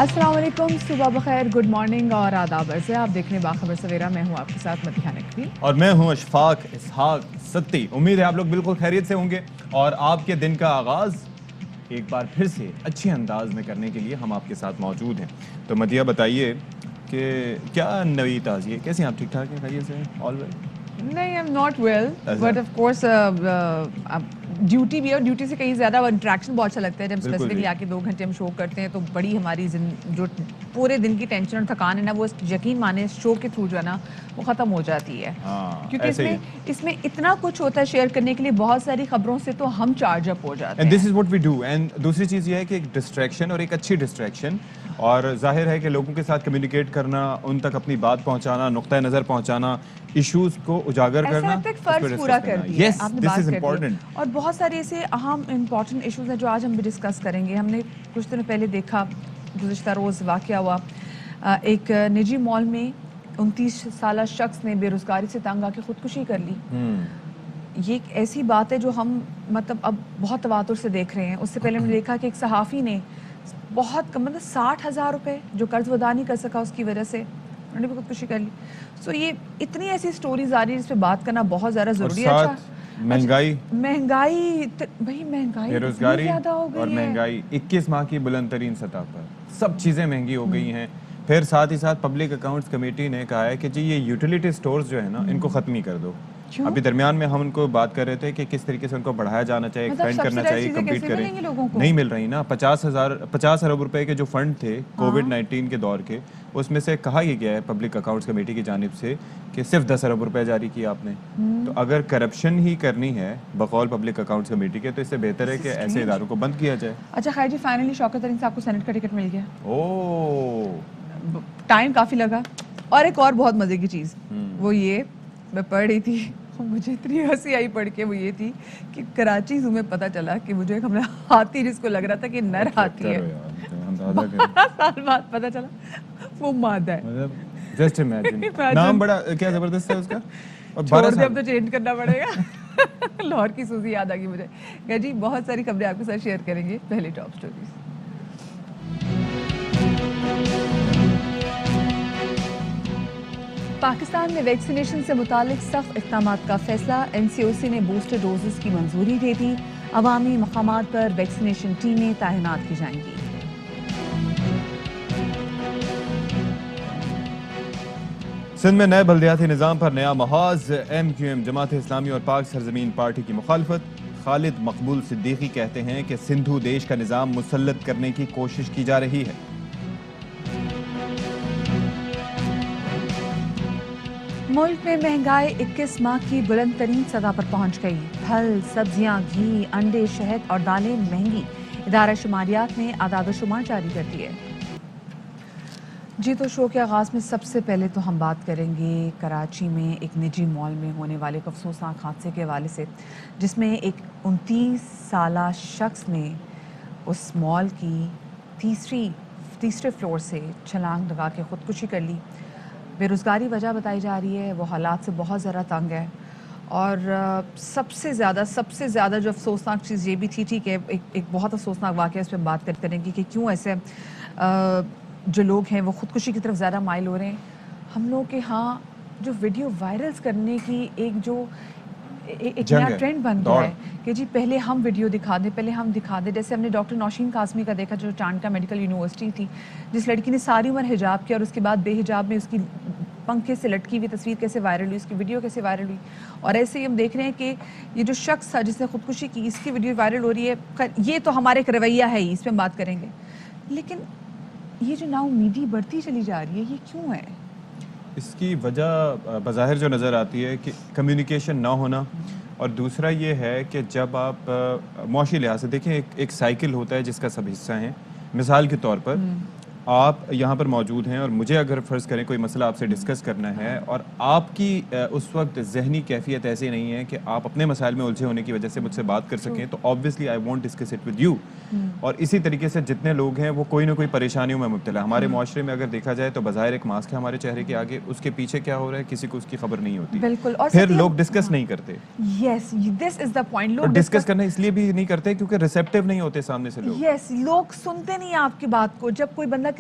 السلام علیکم، صبح بخیر، گڈ مارننگ اور آداب عرض ہے. آپ دیکھ رہے ہیں باخبر سویرا. میں ہوں آپ کے ساتھ مدیحہ نقوی اور میں ہوں اشفاق اسحاق ستی. امید ہے آپ لوگ بالکل خیریت سے ہوں گے اور آپ کے دن کا آغاز ایک بار پھر سے اچھے انداز میں کرنے کے لیے ہم آپ کے ساتھ موجود ہیں. تو مدیحہ بتائیے کہ کیا نئی تازی ہے، کیسے آپ ٹھیک ٹھاک ہیں، خیریت سے ہیں؟ All right. نہیں، I am not well but of course duty بھی ہے، اور ڈیوٹی سے کہیں زیادہ انٹریکشن بہت اچھا لگتا ہے. جب اسپیسیفکلی آ کے 2 گھنٹے ہم شو کرتے ہیں تو بڑی ہماری جو پورے دن کی ٹینشن اور تھکان ہے نا، وہ یقین مانے شو کے تھرو جو ہے نا وہ ختم ہو جاتی ہے. کیونکہ اس میں اتنا کچھ ہوتا ہے شیئر کرنے کے لیے، بہت ساری خبروں سے تو ہم چارج اپ ہو جاتے ہیں. This is what we do. And دوسری چیز یہ ہے کہ ایک ڈسٹریکشن اور ایک اچھی ڈسٹریکشن، اور ظاہر ہے کہ لوگوں کے ساتھ کمیونیکیٹ کرنا، ان تک اپنی بات پہنچانا، نقطۂ نظر پہنچانا، ایشوز کو اجاگر کرنا، ایسا ایک فرض پورا کر دیا ہے. آپ نے دس بات از کر دی امپورٹنٹ. اور بہت سارے ایسے اہم امپورٹنٹ ایشوز ہیں جو آج ہم بھی ڈسکس کریں گے. ہم نے کچھ دن پہلے دیکھا، گزشتہ روز واقعہ ہوا، ایک نجی مال میں 29 سالہ شخص نے بے روزگاری سے تنگ آ کے خودکشی کر لی. یہ ایک ایسی بات ہے جو ہم مطلب اب بہت تواتر سے دیکھ رہے ہیں. اس سے پہلے ہم نے دیکھا کہ ایک صحافی نے بہت کم، مطلب 60,000 روپے جو قرض ادا نہیں کر سکا اس کی وجہ سے انہوں نے بھی خودکشی کر لی. سو یہ اتنی ایسی سٹوریز آ رہی ہے جس پہ بات کرنا بہت زیادہ ضروری ہے. اچھا، مہنگائی بھائی مہنگائی بے روزگاری زیادہ ہو اور گئی ہے. مہنگائی 21 ماہ کی بلند ترین سطح پر، سب چیزیں مہنگی ہو گئی ہیں. پھر ساتھ ہی ساتھ پبلک اکاؤنٹس کمیٹی نے کہا ہے کہ جی یہ یوٹیلیٹی سٹورز جو ہیں نا ان کو ختم ہی کر دو. ابھی درمیان میں ہم ان کو بات کر رہے تھے کہ کس طریقے سے ان کو بڑھایا جانا چاہیے، ایکسپینڈ کرنا چاہیے، کمپلیٹ کریں. نہیں مل رہی نا. 50 ارب روپے کے جو فنڈ تھے کووڈ-19 کے دور کے، اس میں سے کہا یہ گیا ہے پبلک اکاؤنٹس کمیٹی کی جانب سے کہ صرف 10 ارب روپے جاری کیا آپ نے. تو اگر کرپشن ہی کرنی ہے بقول پبلک اکاؤنٹس کمیٹی کے تو اس سے بہتر ہے کہ ایسے اداروں کو بند کیا جائے. اچھا خیر جی، فائنلی شوکت ترین صاحب کو سینٹ کا ٹکٹ مل گیا. ٹائم کافی لگا. اور ایک اور بہت مزے کی چیز وہ یہ میں پڑھ رہی تھی، مجھے اتنی ہنسی آئی پڑھ کے، وہ یہ تھی کہ کراچی زو میں پتہ چلا کہ مجھے ایک ہمارا ہاتھی جس کو لگ رہا تھا کہ نر ہاتھی ہے، 12 سال بعد پتہ چلا وہ مادہ ہے. Just imagine. نام بڑا کیا زبردست ہے اس کا. چھوڑ دے، اب تو چینج کرنا پڑے گا. لاہور کی سوزی یاد آ گئی مجھے. کہ جی بہت ساری خبریں آپ کے ساتھ شیئر کریں گے. پہلے ٹاپ سٹوریز. پاکستان میں ویکسینیشن سے متعلق سخت اقدامات کا فیصلہ. این سی او سی نے بوسٹر ڈوزز کی منظوری دے دی. عوامی مقامات پر ویکسینیشن ٹیمیں تعینات کی جائیں گی. سندھ میں نئے بلدیاتی نظام پر نیا محاذ. M Q M Jamaat Islami اور پاک سرزمین پارٹی کی مخالفت. خالد مقبول صدیقی کہتے ہیں کہ سندھو دیش کا نظام مسلط کرنے کی کوشش کی جا رہی ہے. ملک میں مہنگائی 21 ماہ کی بلند ترین سطح پر پہنچ گئی. پھل، سبزیاں، گھی، انڈے، شہد اور دالیں مہنگی. ادارہ شماریات نے اعداد و شمار جاری کر دیے. جی تو شو کے آغاز میں سب سے پہلے تو ہم بات کریں گے کراچی میں ایک نجی مال میں ہونے والے ایک افسوسناک حادثے کے حوالے سے، جس میں ایک 29 سالہ شخص نے اس مال کی تیسرے فلور سے چھلانگ لگا کے خودکشی کر لی. بے روزگاری وجہ بتائی جا رہی ہے، وہ حالات سے بہت ذرا تنگ ہے. اور سب سے زیادہ جو افسوسناک چیز یہ بھی تھی، ٹھیک ہے ایک بہت افسوسناک واقعہ، اس پہ بات کریں گے کہ کیوں ایسے جو لوگ ہیں وہ خودکشی کی طرف زیادہ مائل ہو رہے ہیں. ہم لوگ کے ہاں جو ویڈیو وائرلز کرنے کی ایک نیا ٹرینڈ بن گیا ہے کہ جی پہلے ہم ویڈیو دکھا دیں. جیسے ہم نے ڈاکٹر نوشین قاسمی کا دیکھا جو ٹانڈا میڈیکل یونیورسٹی تھی، جس لڑکی نے ساری عمر حجاب کیا اور اس کے بعد بے حجاب میں اس کی پنکھے سے لٹکی ہوئی تصویر کیسے وائرل ہوئی، اس کی ویڈیو کیسے وائرل ہوئی. اور ایسے ہی ہم دیکھ رہے ہیں کہ یہ جو شخص تھا جس نے خودکشی کی، اس کی ویڈیو وائرل ہو رہی ہے. یہ تو ہمارا ایک رویہ ہے ہی، اس پہ ہم بات کریں گے. لیکن یہ جو نا امیدی بڑھتی چلی جا رہی ہے، یہ کیوں ہے؟ اس کی وجہ بظاہر جو نظر آتی ہے کہ کمیونیکیشن نہ ہونا، اور دوسرا یہ ہے کہ جب آپ معاشی لحاظ سے دیکھیں ایک سائیکل ہوتا ہے جس کا سب حصہ ہیں. مثال کے طور پر آپ یہاں پر موجود ہیں اور مجھے اگر فرض کریں کوئی مسئلہ آپ سے ڈسکس کرنا ہے اور آپ کی اس وقت ذہنی کیفیت ایسی نہیں ہے کہ آپ اپنے مسائل میں الجھے ہونے کی وجہ سے مجھ سے بات کر سکیں، تو obviously I want discuss it with you. اور اسی طریقے سے جتنے لوگ ہیں وہ کوئی نہ کوئی پریشانیوں میں مبتلا. ہمارے معاشرے میں اگر دیکھا جائے تو بظاہر ایک ماسک ہے ہمارے چہرے کے آگے، اس کے پیچھے کیا ہو رہا ہے کسی کو اس کی خبر نہیں ہوتی. بالکل. اور پھر لوگ ڈسکس نہیں کرتے. یس، دس از دا پوائنٹ. لوگ ڈسکس کرنا اس لیے بھی نہیں کرتے کیونکہ ریسیپٹیو نہیں ہوتے سامنے سے لوگ. یس، لوگ سنتے نہیں آپ کی بات کو. جب کوئی بندہ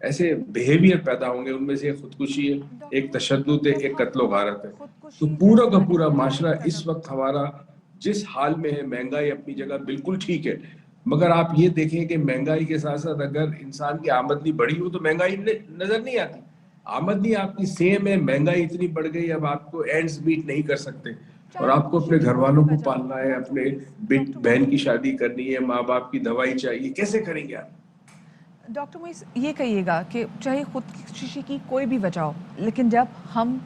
ایسے بیہیویئر پیدا ہوں گے. ان میں سے ایک خودکشی ہے, ایک تشدد ہے, ایک قتل و غارت ہے. تو پورا کا پورا معاشرہ اس وقت ہمارا جس حال میں ہے, مہنگائی اپنی جگہ بالکل ٹھیک ہے, مگر آپ یہ دیکھیں کہ مہنگائی کے ساتھ ساتھ اگر انسان کی آمدنی بڑھی ہو تو مہنگائی نظر نہیں آتی. آمدنی آپ کی سیم ہے, مہنگائی اتنی بڑھ گئی, اب آپ کو اینڈز میٹ نہیں کر سکتے, اور آپ کو اپنے گھر والوں کو پالنا ہے, اپنے بہن کی شادی کرنی ہے, ماں باپ کی دوائی چاہیے, کیسے کریں گے آپ؟ ڈاکٹر موئز یہ کہیے گا کہ چاہے خودکشی کی کوئی بھی وجہ ہو, لیکن جب ہم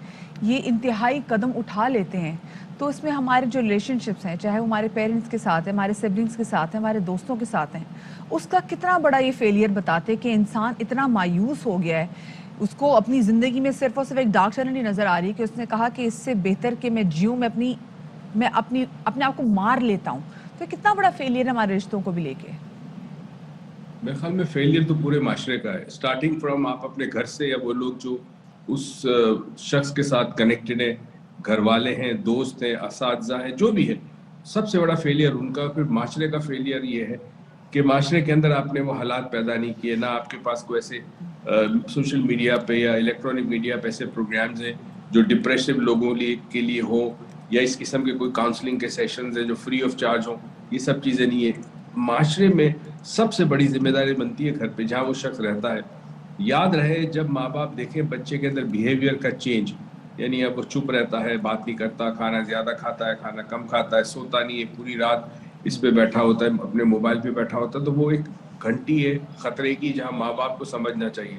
یہ انتہائی قدم اٹھا لیتے ہیں تو اس میں ہمارے جو ریلیشن شپس ہیں, چاہے وہ ہمارے پیرنٹس کے ساتھ ہیں, ہمارے سبلنگس کے ساتھ ہیں, ہمارے دوستوں کے ساتھ ہیں, اس کا کتنا بڑا یہ فیلئر بتاتے کہ انسان اتنا مایوس ہو گیا ہے, اس کو اپنی زندگی میں صرف اور صرف ایک ڈارک چینل ہی نظر آ رہی ہے کہ اس نے کہا کہ اس سے بہتر کہ میں جیوں, میں اپنے آپ کو مار لیتا ہوں. تو کتنا بڑا فیلئر ہے ہمارے رشتوں کو بھی لے کے. میرے خیال میں فیلئر تو پورے معاشرے کا ہے, اسٹارٹنگ فرام آپ اپنے گھر سے, یا وہ لوگ جو اس شخص کے ساتھ کنیکٹڈ ہیں, گھر والے ہیں, دوست ہیں, اساتذہ ہیں, جو بھی ہے, سب سے بڑا فیلئر ان کا. پھر معاشرے کا فیلئر یہ ہے کہ معاشرے کے اندر آپ نے وہ حالات پیدا نہیں کیے, نہ آپ کے پاس کوئی ایسے سوشل میڈیا پہ یا الیکٹرانک میڈیا پہ ایسے پروگرامز ہیں جو ڈپریشو لوگوں کے لیے ہو, یا اس قسم کے کوئی کاؤنسلنگ کے سیشنز ہیں جو فری آف چارج ہوں. یہ سب چیزیں نہیں ہیں. معاشرے میں سب سے بڑی ذمہ داری بنتی ہے گھر پہ جہاں وہ شخص رہتا ہے. یاد رہے, جب ماں باپ دیکھیں بچے کے اندر بیہیویئر کا چینج, یعنی اب وہ چپ رہتا ہے, بات نہیں کرتا, کھانا زیادہ کھاتا ہے, کھانا کم کھاتا ہے, سوتا نہیں ہے, پوری رات اس پہ بیٹھا ہوتا ہے, اپنے موبائل پہ بیٹھا ہوتا ہے, تو وہ ایک گھنٹی ہے خطرے کی جہاں ماں باپ کو سمجھنا چاہیے.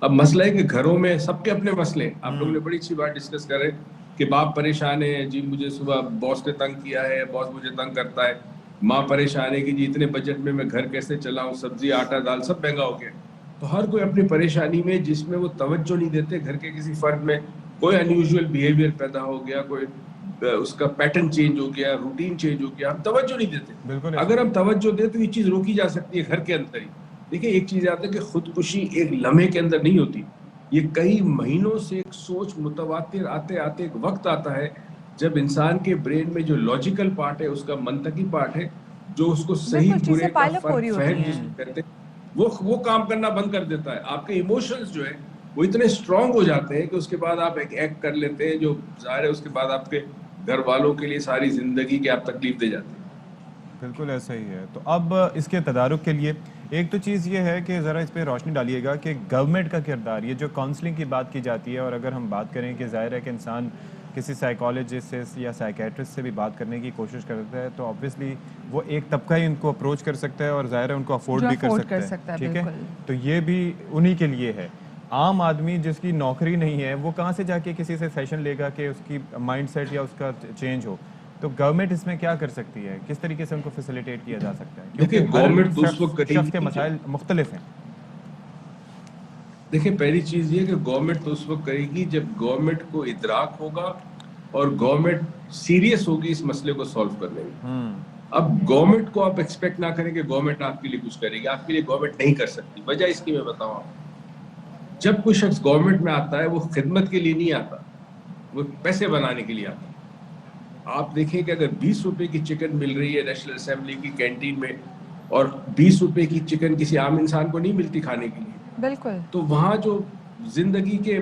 اب مسئلہ ہے کہ گھروں میں سب کے اپنے مسئلے, آپ لوگوں نے بڑی اچھی بات ڈسکس کرے کہ باپ پریشان ہے, جی مجھے صبح باس نے تنگ کیا ہے, باس مجھے تنگ کرتا ہے, ماں پریشان ہے کہ جی اتنے بجٹ میں گھر کیسے چلاؤں, سبزی آٹا دال سب مہنگا ہو گیا. تو ہر کوئی اپنی پریشانی میں, جس میں وہ توجہ نہیں دیتے, گھر کے کسی فرد میں کوئی انیوژل بیہیویئر پیدا ہو گیا, کوئی اس کا پیٹرن چینج ہو گیا, روٹین چینج ہو گیا, ہم توجہ نہیں دیتے. بالکل اگر ہم توجہ دیں تو یہ چیز روکی جا سکتی ہے گھر کے اندر ہی. دیکھیں ایک چیز یاد ہے کہ خودکشی ایک لمحے کے اندر نہیں ہوتی, یہ کئی مہینوں سے ایک سوچ متواتر آتے آتے ایک وقت آتا ہے جب انسان کے برین میں جو لاجیکل پارٹ ہے, اس کا منطقی پارٹ ہے, جو اس کو صحیح بالکل چیزیں برے کا پائل اپ ہو رہی فرق ہوتی فہم جس ہیں. کو کہتے ہیں, وہ کام کرنا بند کر دیتا ہے. آپ کے ایموشنز جو ہے وہ اتنے اسٹرانگ ہو جاتے ہیں کہ اس کے بعد آپ ایک ایکٹ کر لیتے ہیں جو ظاہر ہے اس کے بعد آپ کے گھر والوں کے لیے ساری زندگی کی آپ تکلیف دے جاتے ہیں. بالکل ایسا ہی ہے. تو اب اس کے تدارک کے لیے ایک تو چیز یہ ہے کہ ذرا اس پہ روشنی ڈالیے گا کہ گورنمنٹ کا کردار, یہ جو کاؤنسلنگ کی بات کی جاتی ہے, اور اگر ہم بات کریں کہ ظاہر ہے کہ انسان کسی سائیکالوجسٹ سے یا سائیکیٹرسٹ سے بھی بات کرنے کی کوشش کرتا ہے تو آبویسلی وہ ایک طبقہ ہی ان کو اپروچ کر سکتا ہے, اور ظاہر ہے ان کو افورڈ جو بھی کر افورڈ سکتا ہے. ٹھیک ہے, بالکل. تو یہ بھی انہی کے لیے ہے. عام آدمی جس کی نوکری نہیں ہے وہ کہاں سے جا کے کسی سے سیشن لے گا کہ اس کی مائنڈ سیٹ یا اس کا چینج ہو. تو گورنمنٹ اس میں کیا کر سکتی ہے, کس طریقے سے ان کو فیسیلیٹیٹ کیا جا سکتا ہے, دیکھیں کیونکہ ہر گورنمنٹ تو اس وقت کرے شخص کے گی, مسائل مختلف ہیں. دیکھیں پہلی چیز یہ کہ گورنمنٹ تو اس وقت کرے گی جب گورنمنٹ کو ادراک ہوگا اور گورنمنٹ سیریس ہوگی اس مسئلے کو سالو کرنے میں. اب گورنمنٹ کو آپ ایکسپیکٹ نہ کریں کہ گورنمنٹ آپ کے لیے کچھ کرے گی, آپ کے لیے گورنمنٹ نہیں کر سکتی. وجہ اس کی میں بتاؤں آپ کو, جب کوئی شخص گورنمنٹ میں آتا ہے وہ خدمت کے لیے نہیں آتا, وہ پیسے بنانے کے لیے آتا ہے. آپ دیکھیں کہ اگر 20 روپے کی چکن مل رہی ہے نیشنل اسمبلی کی کینٹین میں, اور 20 روپے کی چکن کسی عام انسان کو نہیں ملتی کھانے کے لیے, بالکل. تو وہاں جو زندگی کے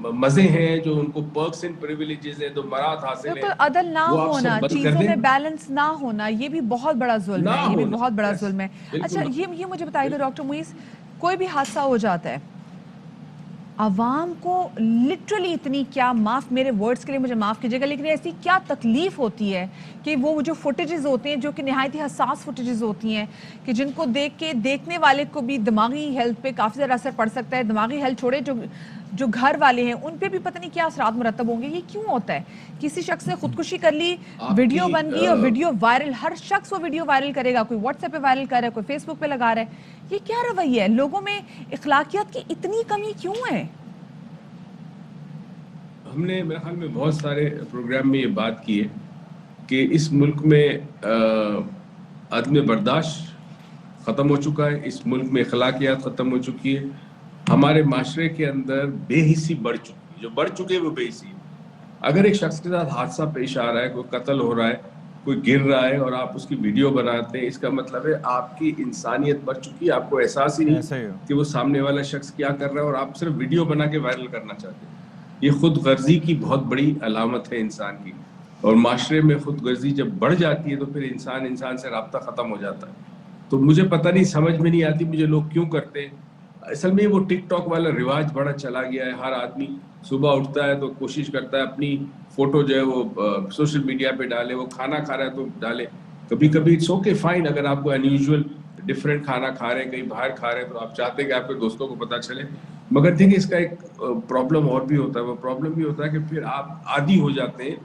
مزے ہیں, جو ان کو پرکس اینڈ پریویلیجز ہیں, جو مراد حاصل ہیں, بالکل عدل نہ وہ آپ ہونا, سب بند کر چیزوں دیں. میں بیلنس نہ ہونا, یہ بھی بہت بڑا ظلم نہ ہے, یہ بھی ہونا, بہت بڑا یس ظلم ہے. اچھا بالکل. یہ مجھے بتائیے گا ڈاکٹر موئز, کوئی بھی حادثہ ہو جاتا ہے, عوام کو لٹرلی اتنی کیا, میرے ورڈز کے لیے مجھے معاف کیجیے گا, لیکن ایسی کیا تکلیف ہوتی ہے کہ وہ جو فوٹیجز ہوتے ہیں جو کہ نہایت ہی حساس فوٹیجز ہوتی ہیں, کہ جن کو دیکھ کے دیکھنے والے کو بھی دماغی ہیلتھ پہ کافی زیادہ اثر پڑ سکتا ہے. دماغی ہیلتھ چھوڑے, جو گھر والے ہیں ان پہ بھی پتہ نہیں کیا اثرات مرتب ہوں گے. یہ کیوں ہوتا ہے؟ کسی شخص نے خودکشی کر لی, ویڈیو بن گئی اور ویڈیو وائرل, ہر شخص وہ ویڈیو وائرل کرے گا, کوئی واٹس ایپ پہ وائرل کر رہا ہے, کوئی فیس بک پہ لگا رہا ہے. یہ کیا رویہ ہے؟ لوگوں میں اخلاقیات کی اتنی کمی کیوں ہے؟ ہم نے میرے خیال میں بہت سارے پروگرام میں یہ بات کی ہے کہ اس ملک میں عدم برداشت ختم ہو چکا ہے, اس ملک میں اخلاقیات ختم ہو چکی ہے, ہمارے معاشرے کے اندر بے حسی بڑھ چکی ہے. جو بڑھ چکے وہ بے حسی ہے. اگر ایک شخص کے ساتھ حادثہ پیش آ رہا ہے, کوئی قتل ہو رہا ہے, کوئی گر رہا ہے اور آپ اس کی ویڈیو بناتے ہیں, اس کا مطلب ہے آپ کی انسانیت مر چکی ہے, آپ کو احساس ہی ایسا ہی نہیں ہو. کہ وہ سامنے والا شخص کیا کر رہا ہے, اور آپ صرف ویڈیو بنا کے وائرل کرنا چاہتے ہیں. یہ خود غرضی کی بہت بڑی علامت ہے انسان کی, اور معاشرے میں خود غرضی جب بڑھ جاتی ہے تو پھر انسان سے رابطہ ختم ہو جاتا ہے. تو مجھے پتہ نہیں, سمجھ میں نہیں آتی مجھے لوگ کیوں کرتے ہیں. اصل میں وہ ٹک ٹاک والا رواج بڑا چلا گیا ہے. ہر آدمی صبح اٹھتا ہے تو کوشش کرتا ہے اپنی فوٹو جو ہے وہ سوشل میڈیا پہ ڈالے, وہ کھانا کھا رہا ہے تو ڈالے. کبھی کبھی اٹس اوکے فائن, اگر آپ کو انیوژول ڈفرینٹ کھانا کھا رہے ہیں, کہیں باہر کھا رہے ہیں, تو آپ چاہتے ہیں کہ آپ کے دوستوں کو پتہ چلے. مگر دیکھیں اس کا ایک پرابلم اور بھی ہوتا ہے. وہ پرابلم بھی ہوتا ہے کہ پھر آپ عادی ہو جاتے ہیں,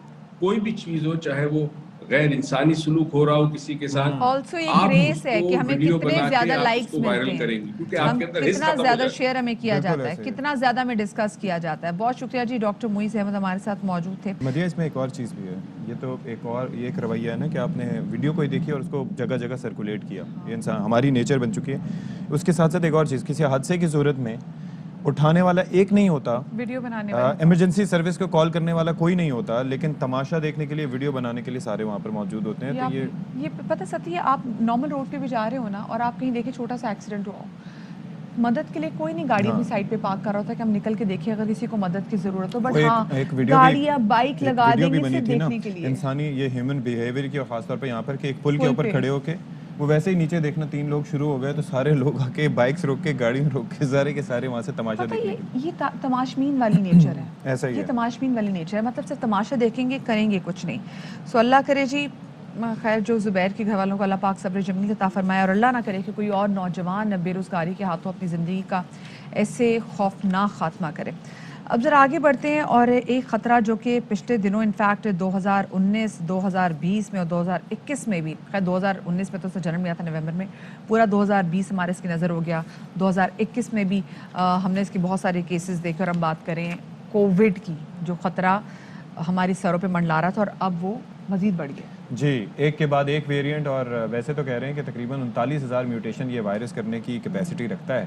کوئی بھی چیز ہو, چاہے وہ غیر انسانی سلوک ہو رہا ہو کسی کے ساتھ, آلسو ایک آپ اس ریس ہے کو کہ ہمیں ویڈیو کتنے بنا کے زیادہ آپ اس لائکس کو ملتے وائرل ہیں, کریں گے, کیونکہ آپ ہم کے اندر حس کتنا ختم ہو زیادہ جاتا ہے. شیئر ہمیں کیا بالکل جاتا ہے, ایسے ہی ہے. کتنا زیادہ ہمیں ڈسکس کیا جاتا ہے. بہت شکریہ جی, ڈاکٹر معیز احمد ہمارے ساتھ موجود تھے. مدیہ اس میں ایک اور چیز بھی ہے, یہ تو ایک اور یہ ایک رویہ ہے نا کہ آپ نے ویڈیو کوئی دیکھی اور اس کو جگہ جگہ سرکولیٹ کیا, یہ انسان ہماری نیچر بن چکی ہے. اس کے ساتھ ساتھ ایک اور چیز, کسی حادثے کی صورت میں اٹھانے والا ایک نہیں ہوتا, ویڈیو بنانے والے ایمرجنسی سروس کو کال کرنے والا کوئی نہیں ہوتا, لیکن تماشا دیکھنے کے لیے, ویڈیو بنانے کے لیے سارے وہاں پر موجود ہوتے ہیں. تو یہ پتہ ستی ہے, آپ نارمل روڈ پہ بھی جا رہے ہو نا, اور آپ کہیں دیکھیں چھوٹا سا ایکسیڈنٹ ہوا ہو, مدد کے لیے کوئی نہیں گاڑی اپنی سائڈ پہ پارک کر رہا ہوتا کہ ہم نکل کے دیکھیں اگر کسی کو مدد کی ضرورت ہو. بٹ ہاں, گاڑی یا بائک لگا دیں گے صرف دیکھنے کے لیے. انسانی یہ ہیومن بیہیویئر کی, اور خاص طور پہ یہاں پر کہ ایک پل کے پل اوپر پہ کھڑے ہو کے وہ ویسے ہی نیچے دیکھنا, 3 لوگ شروع ہو گئے تو سارے لوگ آ کے بائکس روک کے, گاڑی میں روک کے, سارے کے سارے وہاں سے تماشا پتہ دیکھنے کے لیے. یہ تماشبین والی نیچر ہے. ایسا ہی یہ ہے. تماشبین والی نیچر ہے, مطلب صرف تماشا دیکھیں گے, کریں گے کچھ نہیں. سو اللہ کرے جی, خیر جو زبیر کے گھر والوں کو اللہ پاک صبر جمیل عطا فرمائے, اور اللہ نہ کرے کہ کوئی اور نوجوان بے روزگاری کے ہاتھوں اپنی زندگی کا ایسے خوفناک خاتمہ کرے. اب ذرا آگے بڑھتے ہیں, اور ایک خطرہ جو کہ پچھلے دنوں انفیکٹ 2019, 2020 میں اور 2021 میں بھی, خیر 2019 میں تو اس کا جنم لیا تھا نومبر میں, پورا 2020 ہمارے اس کی نظر ہو گیا, 2021 میں بھی ہم نے اس کے بہت سارے کیسز دیکھے. اور ہم بات کریں کووڈ کی, جو خطرہ ہماری سروں پہ منڈلا رہا تھا اور اب وہ مزید بڑھ گیا. جی, ایک کے بعد ایک ویریئنٹ, اور ویسے تو کہہ رہے ہیں کہ تقریباً 39,000 میوٹیشن یہ وائرس کرنے کی کیپیسٹی رکھتا ہے,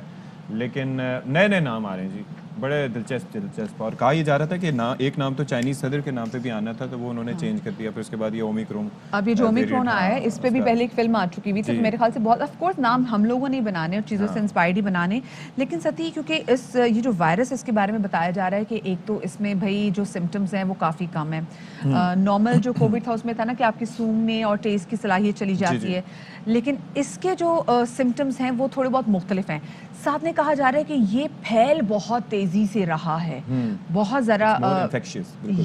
لیکن نئے نئے نام آ رہے ہیں جی, بڑے دلچسپ. اور کہا یہ جا رہا تھا کہ ایک نام تو چائنیز صدر کے نام پہ بھی آنا تھا, تو وہ انہوں نے چینج کر دیا. پھر اس کے بعد یہ اومیکرون, اب یہ جو اومیکرون آیا ہے, اس پہ بھی پہلے ایک فلم آ چکی ہوئی تھی, تو میرے خیال سے بہت, آف کورس نام ہم لوگوں نے بنانے اور چیزوں سے انسپائرڈ ہی بنانے, لیکن ستی کیونکہ یہ جو وائرس اس کے بارے میں بتایا جا رہا ہے کہ ایک تو اس میں بھائی جو سمٹمز ہیں وہ کافی کم ہیں. نارمل جو کووڈ تھا اس میں تھا نا کہ آپ کی سونگنے اور ٹیسٹ کی صلاحیت چلی جاتی ہے, لیکن اس کے جو سمٹمز ہیں وہ تھوڑے بہت مختلف ہیں. ساتھ میں کہا جا رہا ہے کہ یہ پھیل بہت تیزی سے رہا ہے, بہت ذرا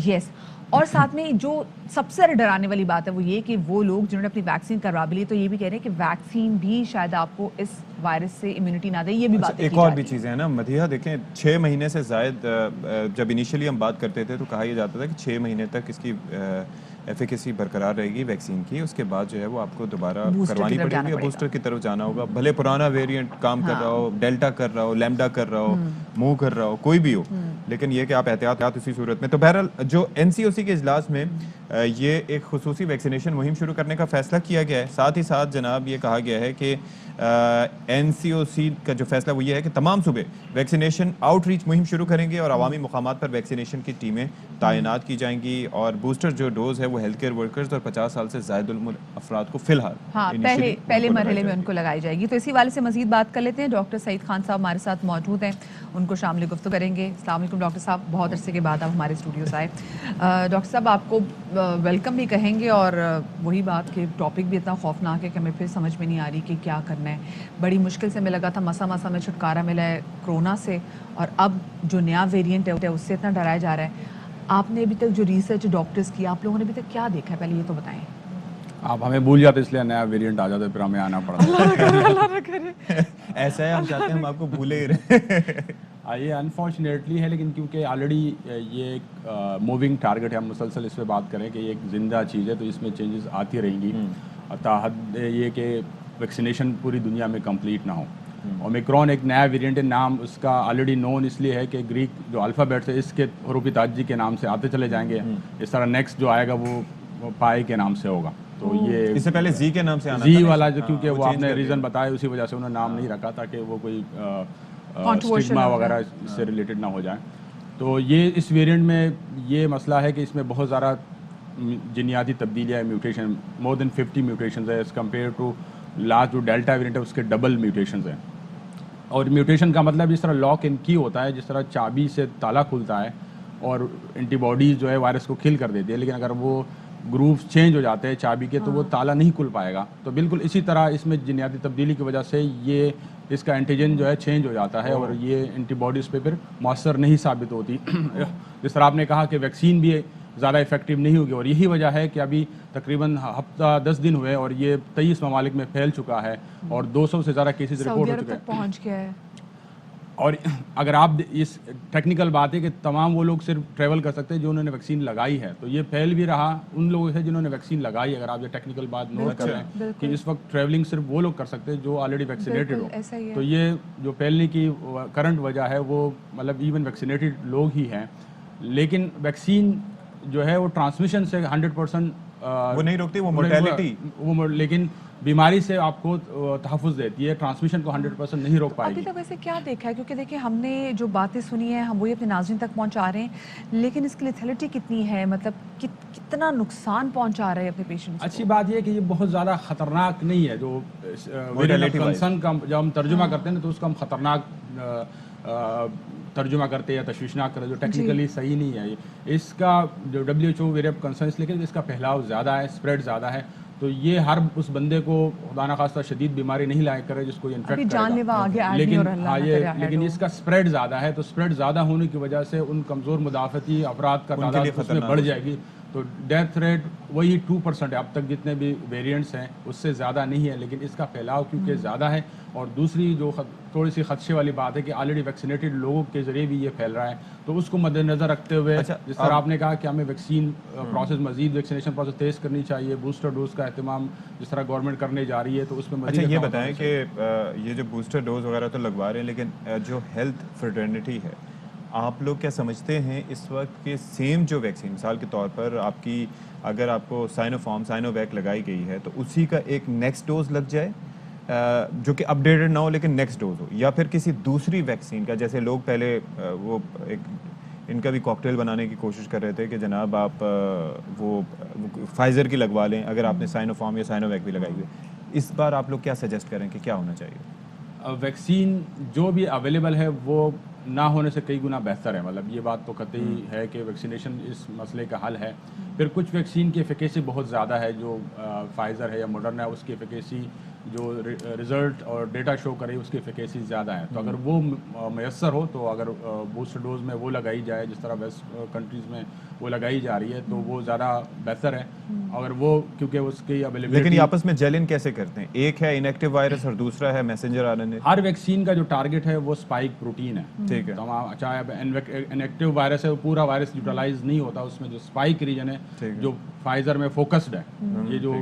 یس. اور ساتھ میں جو سب سے ڈرانے والی بات ہے وہ یہ کہ وہ لوگ جنہوں نے اپنی ویکسین کروا بھی لی, تو یہ بھی کہہ رہے ہیں کہ ویکسین بھی شاید آپ کو اس وائرس سے امیونٹی نہ دے. یہ بھی بات ایک اور بھی چیزیں ہیں نا مدیحہ, دیکھیں 6 مہینے سے زائد, جب انیشلی ہم بات کرتے تھے تو کہا یہ جاتا تھا کہ 6 مہینے تک اس کی ایفیکیسی برقرار رہے گی ویکسین کی, اس کے بعد جو ہے وہ آپ کو دوبارہ کروانی پڑے گی, بوسٹر کی طرف جانا ہوگا. بھلے پرانا ویریئنٹ کام کر رہا ہو, ڈیلٹا کر رہا ہو, لیمڈا کر رہا ہو, موو کر رہا ہو, کوئی بھی ہو, لیکن یہ کہ آپ احتیاط اسی صورت میں. تو بہرحال جو NCOC کے اجلاس میں یہ ایک خصوصی ویکسینیشن مہم شروع کرنے کا فیصلہ کیا گیا ہے. ساتھ ہی ساتھ جناب یہ کہا گیا ہے کہ NCOC کا جو فیصلہ وہ یہ ہے کہ تمام صوبے ویکسینیشن آؤٹ ریچ مہم شروع کریں گے, اور عوامی مقامات پر ویکسینیشن کی ٹیمیں تعینات کی جائیں گی, اور بوسٹر جو ڈوز ہے وہ ہیلتھ کیئر ورکرز اور 50 سال سے زائد العمر افراد کو فی الحال پہلے مرحلے میں ان کو لگائی جائے گی. تو اسی والے سے مزید بات کر لیتے ہیں. ڈاکٹر سعید خان صاحب ہمارے ساتھ موجود ہیں, ان کو شامل گفتگو کریں گے. السلام علیکم ڈاکٹر صاحب, بہت عرصے کے بعد آپ ہمارے اسٹوڈیوز آئے. ڈاکٹر صاحب آپ کو ویلکم بھی کہیں گے, اور وہی بات کہ ٹاپک بھی اتنا خوفناک ہے کہ ہمیں پھر سمجھ میں نہیں آ رہی کہ کیا کرنا ہے. بڑی مشکل سے ہمیں لگا تھا, مسا میں چھٹکارا ملا ہے کرونا سے, اور اب جو نیا ویریئنٹ ہے اس سے اتنا ڈرایا جا رہا ہے. آپ نے ابھی تک جو ریسرچ ڈاکٹرز کی, آپ لوگوں نے ابھی تک کیا دیکھا ہے, پہلے یہ تو بتائیں. آپ ہمیں بھول جاتے اس لیے نیا ویریئنٹ آ جاتا ہے, پھر ہمیں آنا پڑتا ہے. ایسا ہے, ہم چاہتے ہیں ہم آپ کو بھولے ہی رہے. یہ انفارچونیٹلی ہے, لیکن کیونکہ آلریڈی یہ ایک موونگ ٹارگٹ ہے, ہم مسلسل اس پہ بات کریں کہ یہ ایک زندہ چیز ہے, تو اس میں چینجز آتی رہیں گی. تاحد یہ کہ ویکسینیشن پوری دنیا میں کمپلیٹ نہ ہو. اومیکرون ایک نیا ویریئنٹ ہے, نام اس کا آلریڈی نون اس لیے ہے کہ گریک جو الفابیٹس ہے اس کے حروف تاجی کے نام سے آتے چلے جائیں گے. اس طرح نیکسٹ جو آئے گا وہ پائی کے نام سے ہوگا. تو یہ اس سے پہلے زی کے نام سے آنا زی والا جو, کیونکہ وہ آپ نے ریزن بتایا اسی وجہ سے انہوں نے نام نہیں رکھا تاکہ وہ کوئی اسٹگما وغیرہ اس سے ریلیٹڈ نہ ہو جائے. تو یہ اس ویریئنٹ میں یہ مسئلہ ہے کہ اس میں بہت زیادہ جینیاتی تبدیلیاں میوٹیشن مور دین 50 میوٹیشنز ہے ایز کمپیئر ٹو لاسٹ جو ڈیلٹا ویریئنٹ ہے اس کے ڈبل میوٹیشنز ہیں. اور میوٹیشن کا مطلب جس طرح لاک اینڈ کی ہوتا ہے, جس طرح چابی سے تالا کھلتا ہے اور اینٹی باڈیز جو ہے وائرس کو کل کر دیتی ہے, لیکن اگر وہ گروپس چینج ہو جاتے ہیں چابی کے تو وہ تالا نہیں کھل پائے گا. تو بالکل اسی طرح اس میں جینیاتی تبدیلی کی وجہ سے یہ اس کا اینٹیجن جو ہے چینج ہو جاتا ہے اور یہ اینٹی باڈیز پہ پھر مؤثر نہیں ثابت ہوتی. جس طرح آپ نے کہا کہ ویکسین بھی زیادہ افیکٹو نہیں ہوگی, اور یہی وجہ ہے کہ ابھی تقریباً ہفتہ 10 دن ہوئے اور یہ 23 ممالک میں پھیل چکا ہے اور 200 سے زیادہ کیسز رپورٹ ہو چکے ہیں. پہنچ گیا ہے. اور اگر آپ اس ٹیکنیکل بات ہے کہ تمام وہ لوگ صرف ٹریول کر سکتے ہیں جو انہوں نے ویکسین لگائی ہے, تو یہ پھیل بھی رہا ان لوگوں سے جنہوں نے ویکسین لگائی. اگر آپ یہ ٹیکنیکل بات نوٹ کر رہے ہیں کہ اس وقت ٹریولنگ صرف وہ لوگ کر سکتے ہیں جو آلریڈی ویکسینیٹڈ ہو, تو یہ جو پھیلنے کی کرنٹ وجہ ہے وہ مطلب ایون ویکسینیٹڈ لوگ ہی ہیں. لیکن ویکسین جو ہے وہ ٹرانسمیشن سے 100% وہ نہیں روکتی, وہ مورٹیلٹی, لیکن بیماری سے آپ کو تحفظ دیتی ہے, ٹرانسمیشن کو 100% نہیں روک پائے گی. ابھی تک ویسے کیا دیکھا ہے, کیونکہ دیکھیں ہم نے جو باتیں سنی ہیں ہم وہی اپنے ناظرین تک پہنچا رہے ہیں, لیکن اس کی لیتھلٹی کتنی ہے, مطلب کتنا نقصان پہنچا رہے ہیں اپنے پیشنٹس کو. اچھی بات یہ ہے کہ یہ بہت زیادہ خطرناک نہیں ہے. جو کنسرن کا جب ہم ترجمہ کرتے ہیں تو اس کو ہم خطرناک ترجمہ کرتے ہیں یا تشویشناک کرتے ہیں, جو ٹیکنیکلی صحیح نہیں ہے. اس کا جو WHO ویری آف کنسرن اس لیے کہ اس کا پھیلاؤ زیادہ ہے, اسپریڈ زیادہ ہے, تو یہ ہر اس بندے کو خدا نخواستہ شدید بیماری نہیں لایا کرے جس کو یہ انفیکٹ کرے گا, لیکن اس کا اسپریڈ زیادہ ہے. تو اسپریڈ زیادہ ہونے کی وجہ سے ان کمزور مدافعتی افراد کا تعداد اس میں بڑھ جائے گی. تو ڈیتھ ریٹ وہی 2% ہے اب تک جتنے بھی ویریئنٹس ہیں اس سے زیادہ نہیں ہے, لیکن اس کا پھیلاؤ کیونکہ زیادہ ہے. اور دوسری جو تھوڑی سی خدشے والی بات ہے کہ آلریڈی ویکسینیٹڈ لوگوں کے ذریعے بھی یہ پھیل رہا ہے, تو اس کو مد نظر رکھتے ہوئے جس طرح آپ نے کہا کہ ہمیں ویکسین پروسیس مزید ویکسینیشن پروسیس تیز کرنی چاہیے, بوسٹر ڈوز کا اہتمام جس طرح گورنمنٹ کرنے جا رہی ہے تو اس میں مزید. اچھا یہ بتائیں کہ یہ جو بوسٹر ڈوز وغیرہ تو لگوا رہے ہیں, لیکن جو ہیلتھ فرٹرنیٹی ہے آپ لوگ کیا سمجھتے ہیں اس وقت کہ سیم جو ویکسین مثال کے طور پر آپ کی اگر آپ کو سائنو ویک لگائی گئی ہے تو اسی کا ایک نیکسٹ ڈوز لگ جائے جو کہ اپڈیٹڈ نہ ہو لیکن نیکسٹ ڈوز ہو, یا پھر کسی دوسری ویکسین کا, جیسے لوگ پہلے وہ ایک ان کا بھی کاکٹیل بنانے کی کوشش کر رہے تھے کہ جناب آپ وہ فائزر کی لگوا لیں اگر آپ نے سائنو یا سائنو ویک بھی لگائی ہوئی. اس بار آپ لوگ کیا سجیسٹ کریں کہ کیا ہونا چاہیے؟ ویکسین جو بھی اویلیبل ہے وہ نہ ہونے سے کئی گنا بہتر ہے. مطلب یہ بات تو قطعی ہے کہ ویکسینیشن اس مسئلے کا حل ہے. پھر کچھ ویکسین کی ایفیکیسی بہت زیادہ ہے, جو فائزر ہے یا ماڈرنا ہے, اس کی ایفیکیسی جو رزلٹ اور ڈیٹا شو کرے اس کی ایفیکیسی زیادہ ہے. تو اگر وہ میسر ہو تو اگر بوسٹر ڈوز میں وہ لگائی جائے جس طرح ویسٹ کنٹریز میں وہ لگائی جا رہی ہے تو وہ زیادہ بہتر ہے. اگر وہ کیونکہ اس کی اویلیبلٹی, لیکن یہ آپس میں جیل ان کیسے کرتے ہیں؟ ایک ہے انیکٹیو وائرس اور دوسرا ہے میسنجر RNA. ہر ویکسین کا جو ٹارگٹ ہے وہ اسپائک پروٹین ہے. ٹھیک ہے, چاہے انیکٹیو وائرس ہے وہ پورا وائرس یوٹیلائز نہیں ہوتا, اس میں جو اسپائک ریجن ہے جو فائزر میں فوکسڈ ہے, یہ جو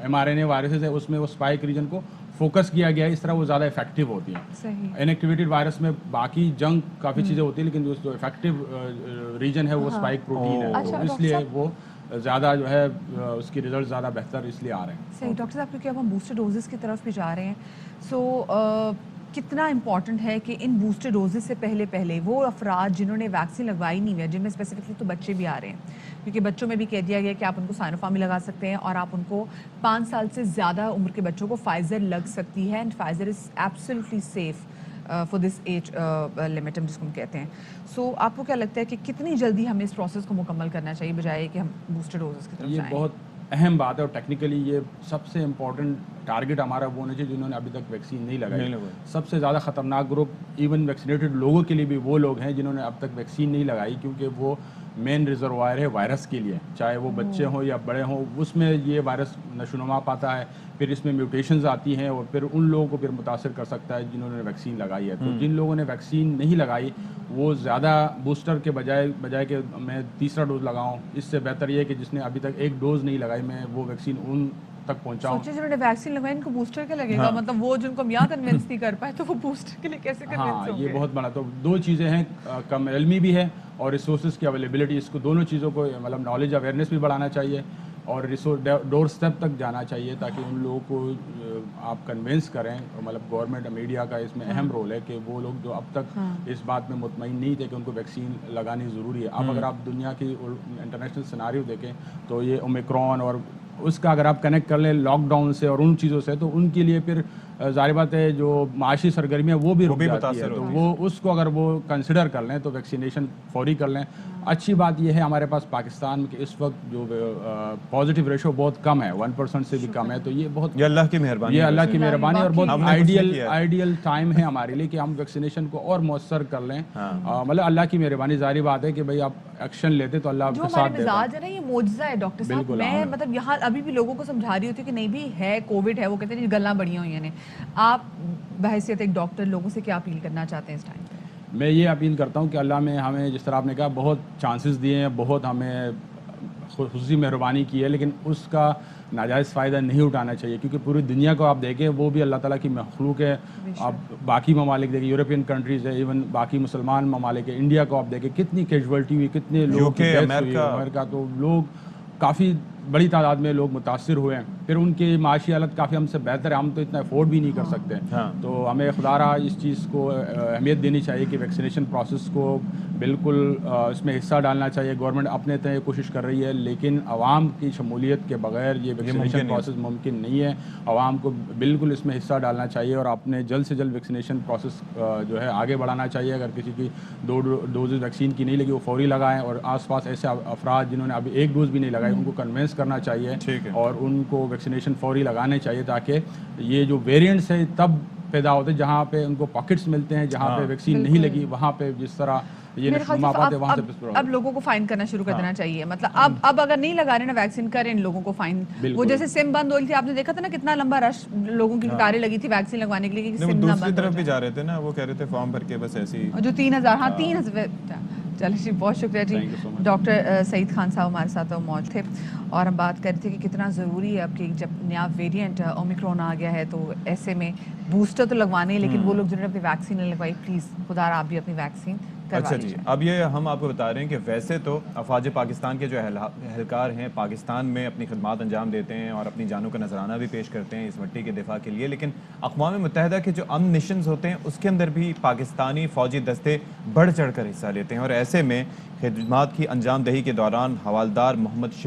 mRNA وائرسز ہے اس میں وہ اسپائک ریجن کو فوکس کیا گیا ہے, اس طرح وہ زیادہ افیکٹو ہوتی ہیں. انیکٹیویٹڈ وائرس میں باقی جنگ کافی چیزیں ہوتی ہیں, لیکن جو افیکٹو ریجن ہے وہ اسپائک پروٹین ہے, تو اس لیے وہ زیادہ جو ہے اس کی رزلٹ زیادہ بہتر اس لیے آ رہے ہیں. صحیح ڈاکٹر صاحب, کیونکہ اب ہم بوسٹر ڈوزز کی طرف بھی جا رہے ہیں, سو کتنا امپورٹنٹ ہے کہ ان بوسٹر ڈوزز سے پہلے وہ افراد جنہوں نے ویکسین لگوائی نہیں ہے, جن میں اسپیسیفکلی تو بچے بھی آ رہے ہیں, کیونکہ بچوں میں بھی کہہ دیا گیا کہ آپ ان کو سائنوفارم بھی لگا سکتے ہیں اور آپ ان کو 5 سال سے زیادہ عمر کے بچوں کو فائزر لگ سکتی ہے, and Pfizer is absolutely safe for this age limit ہم جس کو ہم کہتے ہیں. سو آپ کو کیا لگتا ہے کہ کتنی جلدی ہمیں اس پروسیس کو مکمل کرنا چاہیے بجائے کہ ہم بوسٹر ڈوزز کی طرف یہ جائیں؟ بہت اہم بات ہے, اور ٹیکنیکلی یہ سب سے امپورٹنٹ ٹارگٹ ہمارا وہ ہونا چاہیے جنہوں نے ابھی تک ویکسین نہیں لگائی. سب سے زیادہ خطرناک گروپ ایون ویکسینیٹڈ لوگوں کے لیے بھی وہ لوگ ہیں جنہوں نے اب تک ویکسین نہیں لگائی, کیونکہ وہ مین ریزروائر ہے وائرس کے لیے, چاہے وہ بچے ہوں یا بڑے ہوں, اس میں یہ وائرس نشوونما پاتا ہے, پھر اس میں میوٹیشنز آتی ہیں اور پھر ان لوگوں کو پھر متاثر کر سکتا ہے جنہوں نے ویکسین لگائی ہے. تو جن لوگوں نے ویکسین نہیں لگائی وہ زیادہ بوسٹر کے بجائے کہ میں تیسرا ڈوز لگاؤں, اس سے بہتر یہ ہے کہ جس نے ابھی تک ایک ڈوز نہیں لگائی میں وہ ویکسین ان تک پہنچاؤں. سوچیں جنہوں نے ویکسین لگائی ان کو بوسٹر کے لگے گا, مطلب وہ جن کو ہم یہاں کنونس نہیں کر پائے تو وہ بوسٹر کے لیے کیسے کنونس ہوں گے؟ یہ بہت بڑا, تو دو چیزیں ہیں, کم علمی بھی ہے اور ریسورسز کی اویلیبلٹی, اس کو دونوں چیزوں کو مطلب نالج اویئرنیس بھی بڑھانا چاہیے, اور ڈور اسٹیپ تک جانا چاہیے تاکہ ان لوگوں کو آپ کنونس کریں. مطلب گورنمنٹ میڈیا کا اس میں اہم رول ہے کہ وہ لوگ جو اب تک اس بات میں مطمئن نہیں تھے کہ ان کو ویکسین لگانی ضروری ہے. اب اگر آپ دنیا کی انٹرنیشنل سیناریو دیکھیں تو یہ اومیکرون اور اس کا اگر آپ کنیکٹ کر لیں لاک ڈاؤن سے اور ان چیزوں سے, تو ان کے لیے پھر ظاہر بات ہے جو معاشی سرگرمیاں وہ بھی رک جاتی ہے. تو وہ اس کو اگر وہ کنسیڈر کر لیں تو ویکسینیشن فوری کر لیں. اچھی بات یہ ہے ہمارے پاس پاکستان میں کہ اس وقت جو پازیٹیو ریشو بہت کم ہے, 1% سے بھی کم ہے. تو یہ بہت یہ اللہ کی مہربانی, یہ اللہ کی مہربانی اور بہت آئیڈیل ٹائم ہے ہمارے لیے کہ ہم ویکسینیشن کو اور مؤثر کر لیں. مطلب اللہ کی مہربانی, ظاہری بات ہے کہ بھائی آپ ایکشن لیتے تو اللہ آپ کا ساتھ دیتا. جو ہمارے مزاج ہے نا یہ معجزہ ہے ڈاکٹر صاحب. میں مطلب یہاں ابھی بھی لوگوں کو سمجھا رہی ہوتی ہوں کہ نہیں بھی ہے کووڈ ہے, وہ کہتے ہیں گلاں بڑیاں ہوئی ہیں. آپ بحیثیت ایک ڈاکٹر لوگوں سے کیا اپیل کرنا چاہتے ہیں اس ٹائم پہ؟ میں یہ اپیل کرتا ہوں کہ اللہ میں ہمیں جس طرح آپ نے کہا بہت چانسز دیے ہیں, بہت ہمیں خصوصی مہربانی کی ہے, لیکن اس کا ناجائز فائدہ نہیں اٹھانا چاہیے کیونکہ پوری دنیا کو آپ دیکھیں وہ بھی اللہ تعالیٰ کی مخلوق ہے. آپ باقی ممالک دیکھیں, یورپین کنٹریز ہے, ایون باقی مسلمان ممالک ہے, انڈیا کو آپ دیکھیں کتنی کیجویلٹی ہوئی, کتنے لوگ امریکہ, تو لوگ کافی بڑی تعداد میں لوگ متاثر ہوئے ہیں. پھر ان کی معاشی حالت کافی ہم سے بہتر ہے, ہم تو اتنا افورڈ بھی نہیں کر سکتے. تو ہمیں خدا رہا اس چیز کو اہمیت دینی چاہیے کہ ویکسینیشن پروسیس کو بالکل اس میں حصہ ڈالنا چاہیے. گورنمنٹ اپنے طرح کوشش کر رہی ہے لیکن عوام کی شمولیت کے بغیر یہ ویکسینیشن پروسیس ممکن نہیں ہے. عوام کو بالکل اس میں حصہ ڈالنا چاہیے اور اپنے جلد سے جلد ویکسینیشن پروسیس جو ہے آگے بڑھانا چاہیے. اگر کسی کی 2 ڈوزز ویکسین کی نہیں لگی وہ فوری لگائیں, اور آس پاس ایسے افراد جنہوں نے ابھی 1 ڈوز بھی نہیں لگائی ان کو کنونس کرنا چاہیے اور ان کو ویکسینیشن فوری لگانے چاہیے تاکہ یہ جو ویریئنٹس ہیں تب پیدا ہوتے جہاں پہ ان کو پاکٹس ملتے ہیں, جہاں پہ ویکسین نہیں لگی وہاں پہ جس طرح یہ نشوما پاتے وہاں سے. اب لوگوں کو فائن کرنا شروع کر دینا چاہیے. مطلب اب اگر نہیں لگا رہے نا ویکسین کریں ان لوگوں کو فائن. وہ جیسے سم بند ہو رہی تھی, آپ نے دیکھا تھا نا کتنا لمبا رش لوگوں کی قطاریں لگی تھی ویکسین لگوانے کے لیے کہ سم نہ دوسری طرف بھی جا رہے تھے نا, وہ کہہ رہے تھے فارم بھر کے بس ایسی جو 3000 3000. چلیں جی, بہت شکریہ جی. ڈاکٹر سعید خان صاحب ہمارے ساتھ موجود تھے اور ہم بات کر رہے تھے کہ کتنا ضروری ہے اب کہ جب نیا ویریئنٹ اومیکرون آ گیا ہے تو ایسے میں بوسٹر تو لگوانے ہیں, لیکن وہ لوگ جنہوں نے اپنی ویکسین نہیں لگوائی پلیز خدا آپ بھی اپنی ویکسین. اچھا جی, اب یہ ہم آپ کو بتا رہے ہیں کہ ویسے تو افواج پاکستان کے جو اہلکار ہیں پاکستان میں اپنی خدمات انجام دیتے ہیں اور اپنی جانوں کا نذرانہ بھی پیش کرتے ہیں اس مٹی کے دفاع کے لیے, لیکن اقوام متحدہ کے جو امن مشنز ہوتے ہیں اس کے اندر بھی پاکستانی فوجی دستے بڑھ چڑھ کر حصہ لیتے ہیں. اور ایسے میں خدمات کی انجام دہی کے دوران حوالدار محمد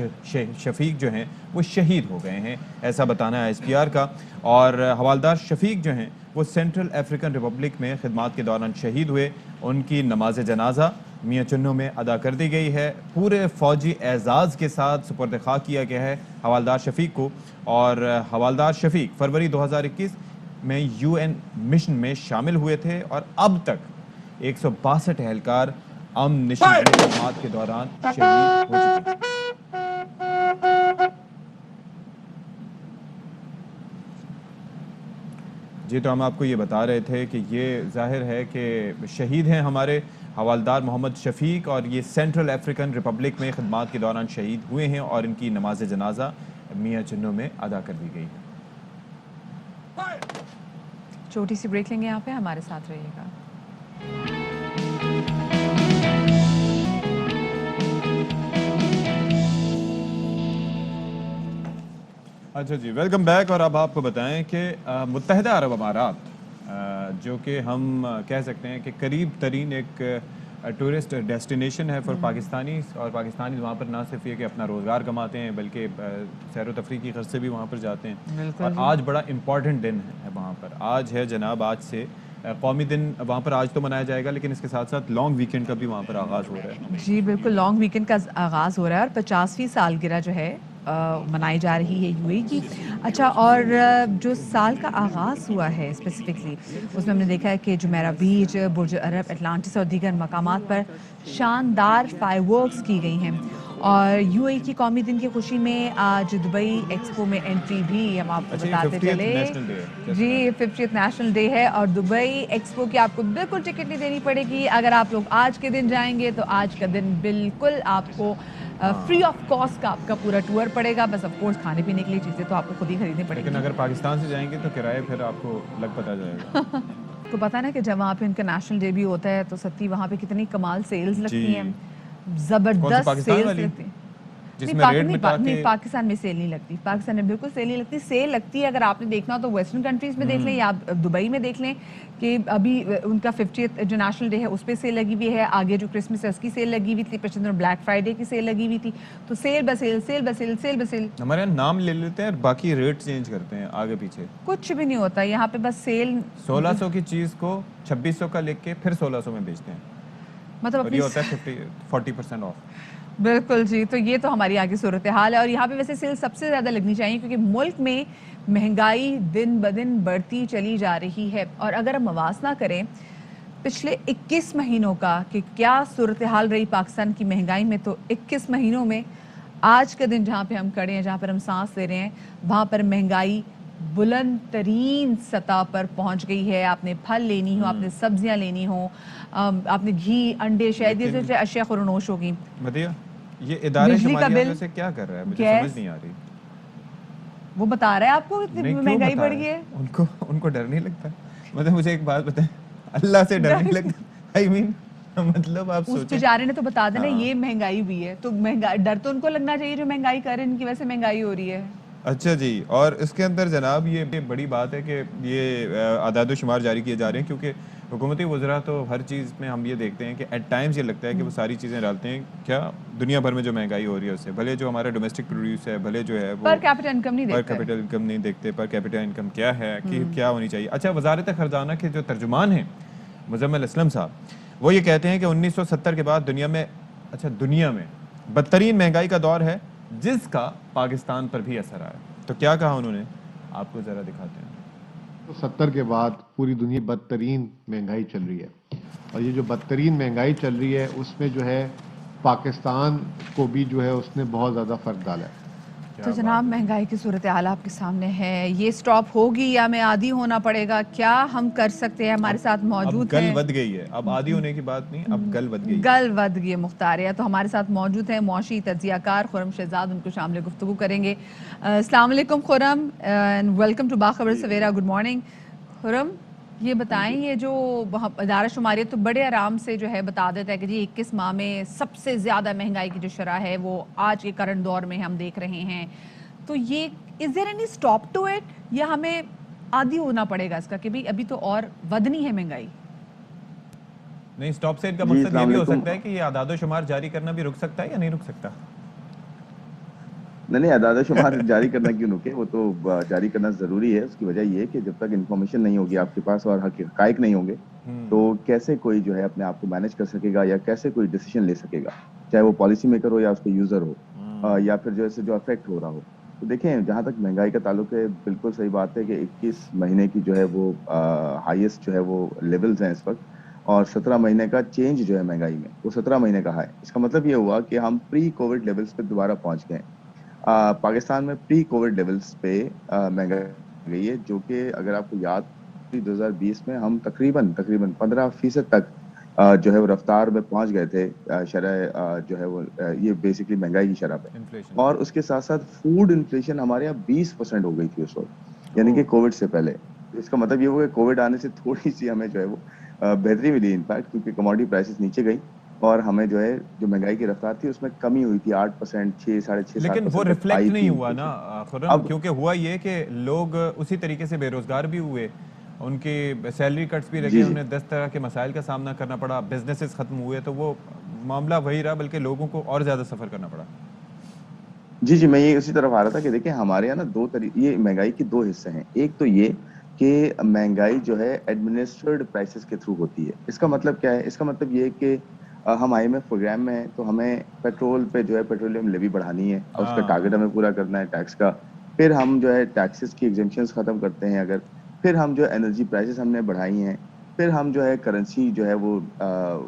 شفیق جو ہیں وہ شہید ہو گئے ہیں, ایسا بتانا ہے SPR کا. اور حوالدار شفیق جو ہیں وہ سینٹرل افریقن ریپبلک میں خدمات کے دوران شہید ہوئے. ان کی نماز جنازہ میاں چنو میں ادا کر دی گئی ہے. پورے فوجی اعزاز کے ساتھ سپرد خاک کیا گیا ہے حوالدار شفیق کو. اور حوالدار شفیق فروری 2021 میں UN مشن میں شامل ہوئے تھے اور اب تک 162 اہلکار امن مشن میں خدمات کے دوران شہید ہو چکے ہیں. جی, تو ہم آپ کو یہ بتا رہے تھے کہ یہ ظاہر ہے کہ شہید ہیں ہمارے حوالدار محمد شفیق اور یہ سینٹرل افریقن ریپبلک میں خدمات کے دوران شہید ہوئے ہیں اور ان کی نماز جنازہ میاں چنو میں ادا کر دی گئی ہے. چھوٹی سی بریک لیں گے یہاں پہ, ہمارے ساتھ رہیے گا. اچھا جی, ویلکم بیک. اور اب آپ کو بتائیں کہ متحدہ عرب امارات جو کہ ہم کہہ سکتے ہیں کہ قریب ترین ایک ٹورسٹ ڈیسٹینیشن ہے فار پاکستانی, اور پاکستانی وہاں پر نہ صرف یہ کہ اپنا روزگار کماتے ہیں بلکہ سیر و تفریح کی غرض سے بھی وہاں پر جاتے ہیں. اور آج بڑا امپورٹنٹ دن ہے وہاں پر. آج ہے جناب, آج سے قومی دن وہاں پر آج تو منایا جائے گا, لیکن اس کے ساتھ ساتھ لانگ ویکینڈ کا بھی وہاں پر آغاز ہو رہا ہے. جی بالکل, لانگ ویکینڈ کا آغاز ہو رہا ہے اور 50ویں سالگرہ جو ہے منائی جا رہی ہے UAE کی. اچھا, اور جو سال کا آغاز ہوا ہے اسپیسیفکلی اس میں ہم نے دیکھا ہے کہ جمیرہ بیچ, برج عرب, اٹلانٹس اور دیگر مقامات پر شاندار فائر ورکس کی گئی ہیں. اور UAE کی قومی دن کی خوشی میں آج دبئی ایکسپو میں انٹری بھی ہم آپ کو بتاتے چلے. جی 50th نیشنل ڈے ہے اور دبئی ایکسپو کی آپ کو بالکل ٹکٹ نہیں دینی پڑے گی. اگر آپ لوگ آج کے دن جائیں گے تو آج کا دن بالکل آپ کو فری آف کاسٹ کا آپ کا پورا ٹور پڑے گا. بس آف کورس کھانے پینے کے لیے چیزیں تو آپ کو خود ہی خریدنی پڑے گی, لیکن اگر پاکستان سے جائیں گے تو کرایہ پھر آپ کو لگ پتہ جائے گا. تو پتہ نا کہ جب وہاں پہ ان کا نیشنل ڈے بھی ہوتا ہے تو سچی وہاں پہ کتنی کمال سیلز لگتی ہیں, زبردست سیلز لگتی ہیں. جس میں ریٹ مٹا کے نہیں پاکستان میں سیل نہیں لگتی, پاکستان میں بالکل سیل نہیں لگتی. سیل لگتی ہے اگر آپ نے دیکھنا ہو تو ویسٹرن کنٹریز میں دیکھ لیں یا آپ دبئی میں دیکھ لیں کہ ابھی ان کا 50th جو نیشنل ڈے ہے اس پہ سیل لگی ہوئی ہے, آگے جو کرسمس ہے اس کی سیل لگی ہوئی تھی, پچھلے دنوں بلیک فرائیڈے کی سیل لگی ہوئی تھی. تو سیل بسیل سیل بسیل سیل بسیل, ہمارے یہاں نام لے لیتے ہیں اور باقی ریٹ چینج کرتے ہیں آگے پیچھے. کچھ بھی نہیں ہوتا یہاں پہ, بس سیل 1600 کی چیز کو 2600 کا لے کے پھر 1600 میں بیچتے ہیں, مطلب اور اپنی یہ ہوتا ہے 40% آف. بالکل جی. تو یہ تو ہماری آگے صورتحال ہے, اور یہاں پہ ویسے سیل سب سے زیادہ لگنی چاہیے کیونکہ ملک میں مہنگائی دن بدن بڑھتی چلی جا رہی ہے. اور اگر ہم موازنہ کریں پچھلے 21 مہینوں کا کہ کیا صورتحال رہی پاکستان کی مہنگائی میں, تو 21 مہینوں میں آج کا دن جہاں پہ ہم کھڑے ہیں, جہاں پر ہم سانس لے رہے ہیں, وہاں پر مہنگائی بلند ترین سطح پر پہنچ گئی ہے. آپ نے پھل لینی ہو, آپ نے سبزیاں لینی ہوں, آپ نے گھی, انڈے, شہد, یہ سے اشیاء خورنوش ہوگی. مدیہ یہ ادارے بجلی کا شماریات بل, ویسے کیا کر رہا ہے, مجھے گیس, سمجھ نہیں آ رہی. وہ بتا رہا ہے آپ کو اتنی نہیں کیوں مہنگائی بتا بڑھ رہا گئی ہے. ان کو ڈر نہیں لگتا. مطلب مجھے ایک بات بتائیں, اللہ سے ڈر نہیں لگتا؟ آئی مین مطلب آپ اس سوچیں, بیچارے نے تو بتا دینا یہ مہنگائی ہوئی ہے, تو ڈر تو ان کو لگنا چاہیے جو مہنگائی کر رہے ہیں, ان کی وجہ سے مہنگائی ہو رہی ہے. اچھا جی. اور اس کے اندر جناب یہ بڑی بات ہے کہ یہ اعداد و شمار جاری کیے جا رہے ہیں, کیونکہ حکومتی وزراء تو ہر چیز میں ہم یہ دیکھتے ہیں کہ ایٹ ٹائمز یہ لگتا ہے کہ وہ ساری چیزیں ڈالتے ہیں کیا دنیا بھر میں جو مہنگائی ہو رہی ہے اس سے, بھلے جو ہمارا ڈومیسٹک پروڈیوس ہے, بھلے جو ہے وہ پر کیپٹل انکم نہیں پر دیکھتا ہے. کیپٹل انکم نہیں دیکھتے. پر کیپٹل انکم کیا ہے, کہ کیا ہونی چاہیے. اچھا, وزارت خزانہ کے جو ترجمان ہیں مزمل اسلم صاحب, وہ یہ کہتے ہیں کہ 1970 کے بعد دنیا میں بدترین مہنگائی کا دور ہے جس کا پاکستان پر بھی اثر آیا. تو کیا کہا انہوں نے, آپ کو ذرا دکھاتے ہیں. 70 کے بعد پوری دنیا بدترین مہنگائی چل رہی ہے, اور یہ جو بدترین مہنگائی چل رہی ہے اس میں جو ہے پاکستان کو بھی جو ہے اس نے بہت زیادہ فرق ڈالا ہے. تو جناب مہنگائی کی صورتحال آپ کے سامنے ہے, یہ سٹاپ ہوگی یا ہمیں عادی ہونا پڑے گا, کیا ہم کر سکتے ہیں؟ ہمارے ساتھ موجود اب ہیں, گل ود گئی ہے, اب عادی ہونے کی بات نہیں, اب گل ود گئی ہے. گل ود گئی مختاریہ. تو ہمارے ساتھ موجود ہیں معاشی تجزیہ کار خرم شہزاد, ان کو شامل گفتگو کریں گے. السلام علیکم خرم, اینڈ ویلکم ٹو باخبر سویرا. گڈ مارننگ خرم. یہ بتائیں, یہ جو ادارہ شماریت تو بڑے آرام سے جو ہے بتا دیتا ہے کہ جی 21 ماہ میں سب سے زیادہ مہنگائی کی جو شرح ہے وہ آج کے کرنٹ دور میں ہم دیکھ رہے ہیں. تو یہ is there any stop to it, یا ہمیں عادی ہونا پڑے گا اس کا کہ بھی ابھی تو اور ودنی ہے مہنگائی؟ نہیں, اسٹاپ سے ان کا مقصد یہ بھی ہو سکتا ہے کہ یہ اعداد و شمار جاری کرنا بھی رک سکتا ہے یا نہیں رک سکتا. نہیں, اعداد و شمار جاری کرنا کیوں رکے, وہ تو جاری کرنا ضروری ہے. اس کی وجہ یہ ہے کہ جب تک انفارمیشن نہیں ہوگی آپ کے پاس اور حقائق نہیں ہوں گے تو کیسے کوئی جو ہے اپنے آپ کو مینیج کر سکے گا, یا کیسے کوئی ڈیسیشن لے سکے گا, چاہے وہ پالیسی میکر ہو یا اس کے یوزر ہو, یا پھر جو افیکٹ ہو رہا ہو. تو دیکھیں, جہاں تک مہنگائی کا تعلق ہے, بالکل صحیح بات ہے کہ 21 مہینے کی جو ہے وہ ہائیسٹ جو ہے وہ لیولز ہیں اس وقت, اور 17 مہینے کا چینج جو ہے مہنگائی میں وہ 17 مہینے کا ہے. اس کا مطلب یہ ہوا کہ ہم پری کووڈ لیولز پہ دوبارہ پہنچ گئے. پاکستان میں پری کووڈ لیولز پہ مہنگائی گئی ہے, جو کہ اگر آپ کو یاد 2020 میں ہم تقریباً 15% تک جو ہے وہ رفتار میں پہنچ گئے تھے شرح جو ہے وہ یہ بیسکلی مہنگائی کی شرح پہ. اور اس کے ساتھ ساتھ فوڈ انفلیشن ہمارے یہاں 20% ہو گئی تھی اس وقت, یعنی کہ کووڈ سے پہلے. اس کا مطلب یہ ہوا کہ کووڈ آنے سے تھوڑی سی ہمیں جو ہے وہ بہتری ملی انفیکٹ, کیونکہ کموڈٹی پرائسز نیچے گئی اور ہمیں جو ہے جو مہنگائی کی رفتار تھی اس میں کمی ہوئی تھی 8%, 6.5%, لیکن وہ 7% ریفلیکٹ نہیں ہوا نا خرم, اب کیونکہ ہوا یہ کہ لوگ اسی طریقے سے بے روزگار بھی ہوئے, ان کی سیلری کٹس بھی لگے, انہیں 10 طرح کے مسائل کا سامنا کرنا پڑا, بزنسز ختم ہوئے, تو وہ معاملہ وہی رہا, بلکہ لوگوں کو اور زیادہ سفر کرنا پڑا. جی, میں یہ اسی طرف آ رہا تھا کہ دیکھیں ہمارے یہاں نا یہ مہنگائی کے 2 حصے ہیں. ایک تو یہ کہ مہنگائی جو ہے ایڈمنسٹرڈ پرائسز کے تھرو ہوتی ہے. اس کا مطلب کیا ہے؟ اس کا مطلب یہ ہے کہ ہم IMF پروگرام میں ہیں تو ہمیں پیٹرول پہ جو ہے پیٹرولیم لیوی بڑھانی ہے, اور اس کا ٹارگٹ ہمیں پورا کرنا ہے ٹیکس کا. پھر ہم جو ہے ٹیکسز کی ایگزمپشنز ختم کرتے ہیں اگر, پھر ہم جو انرجی پرائسز ہم نے بڑھائی ہیں, پھر ہم جو ہے کرنسی جو ہے وہ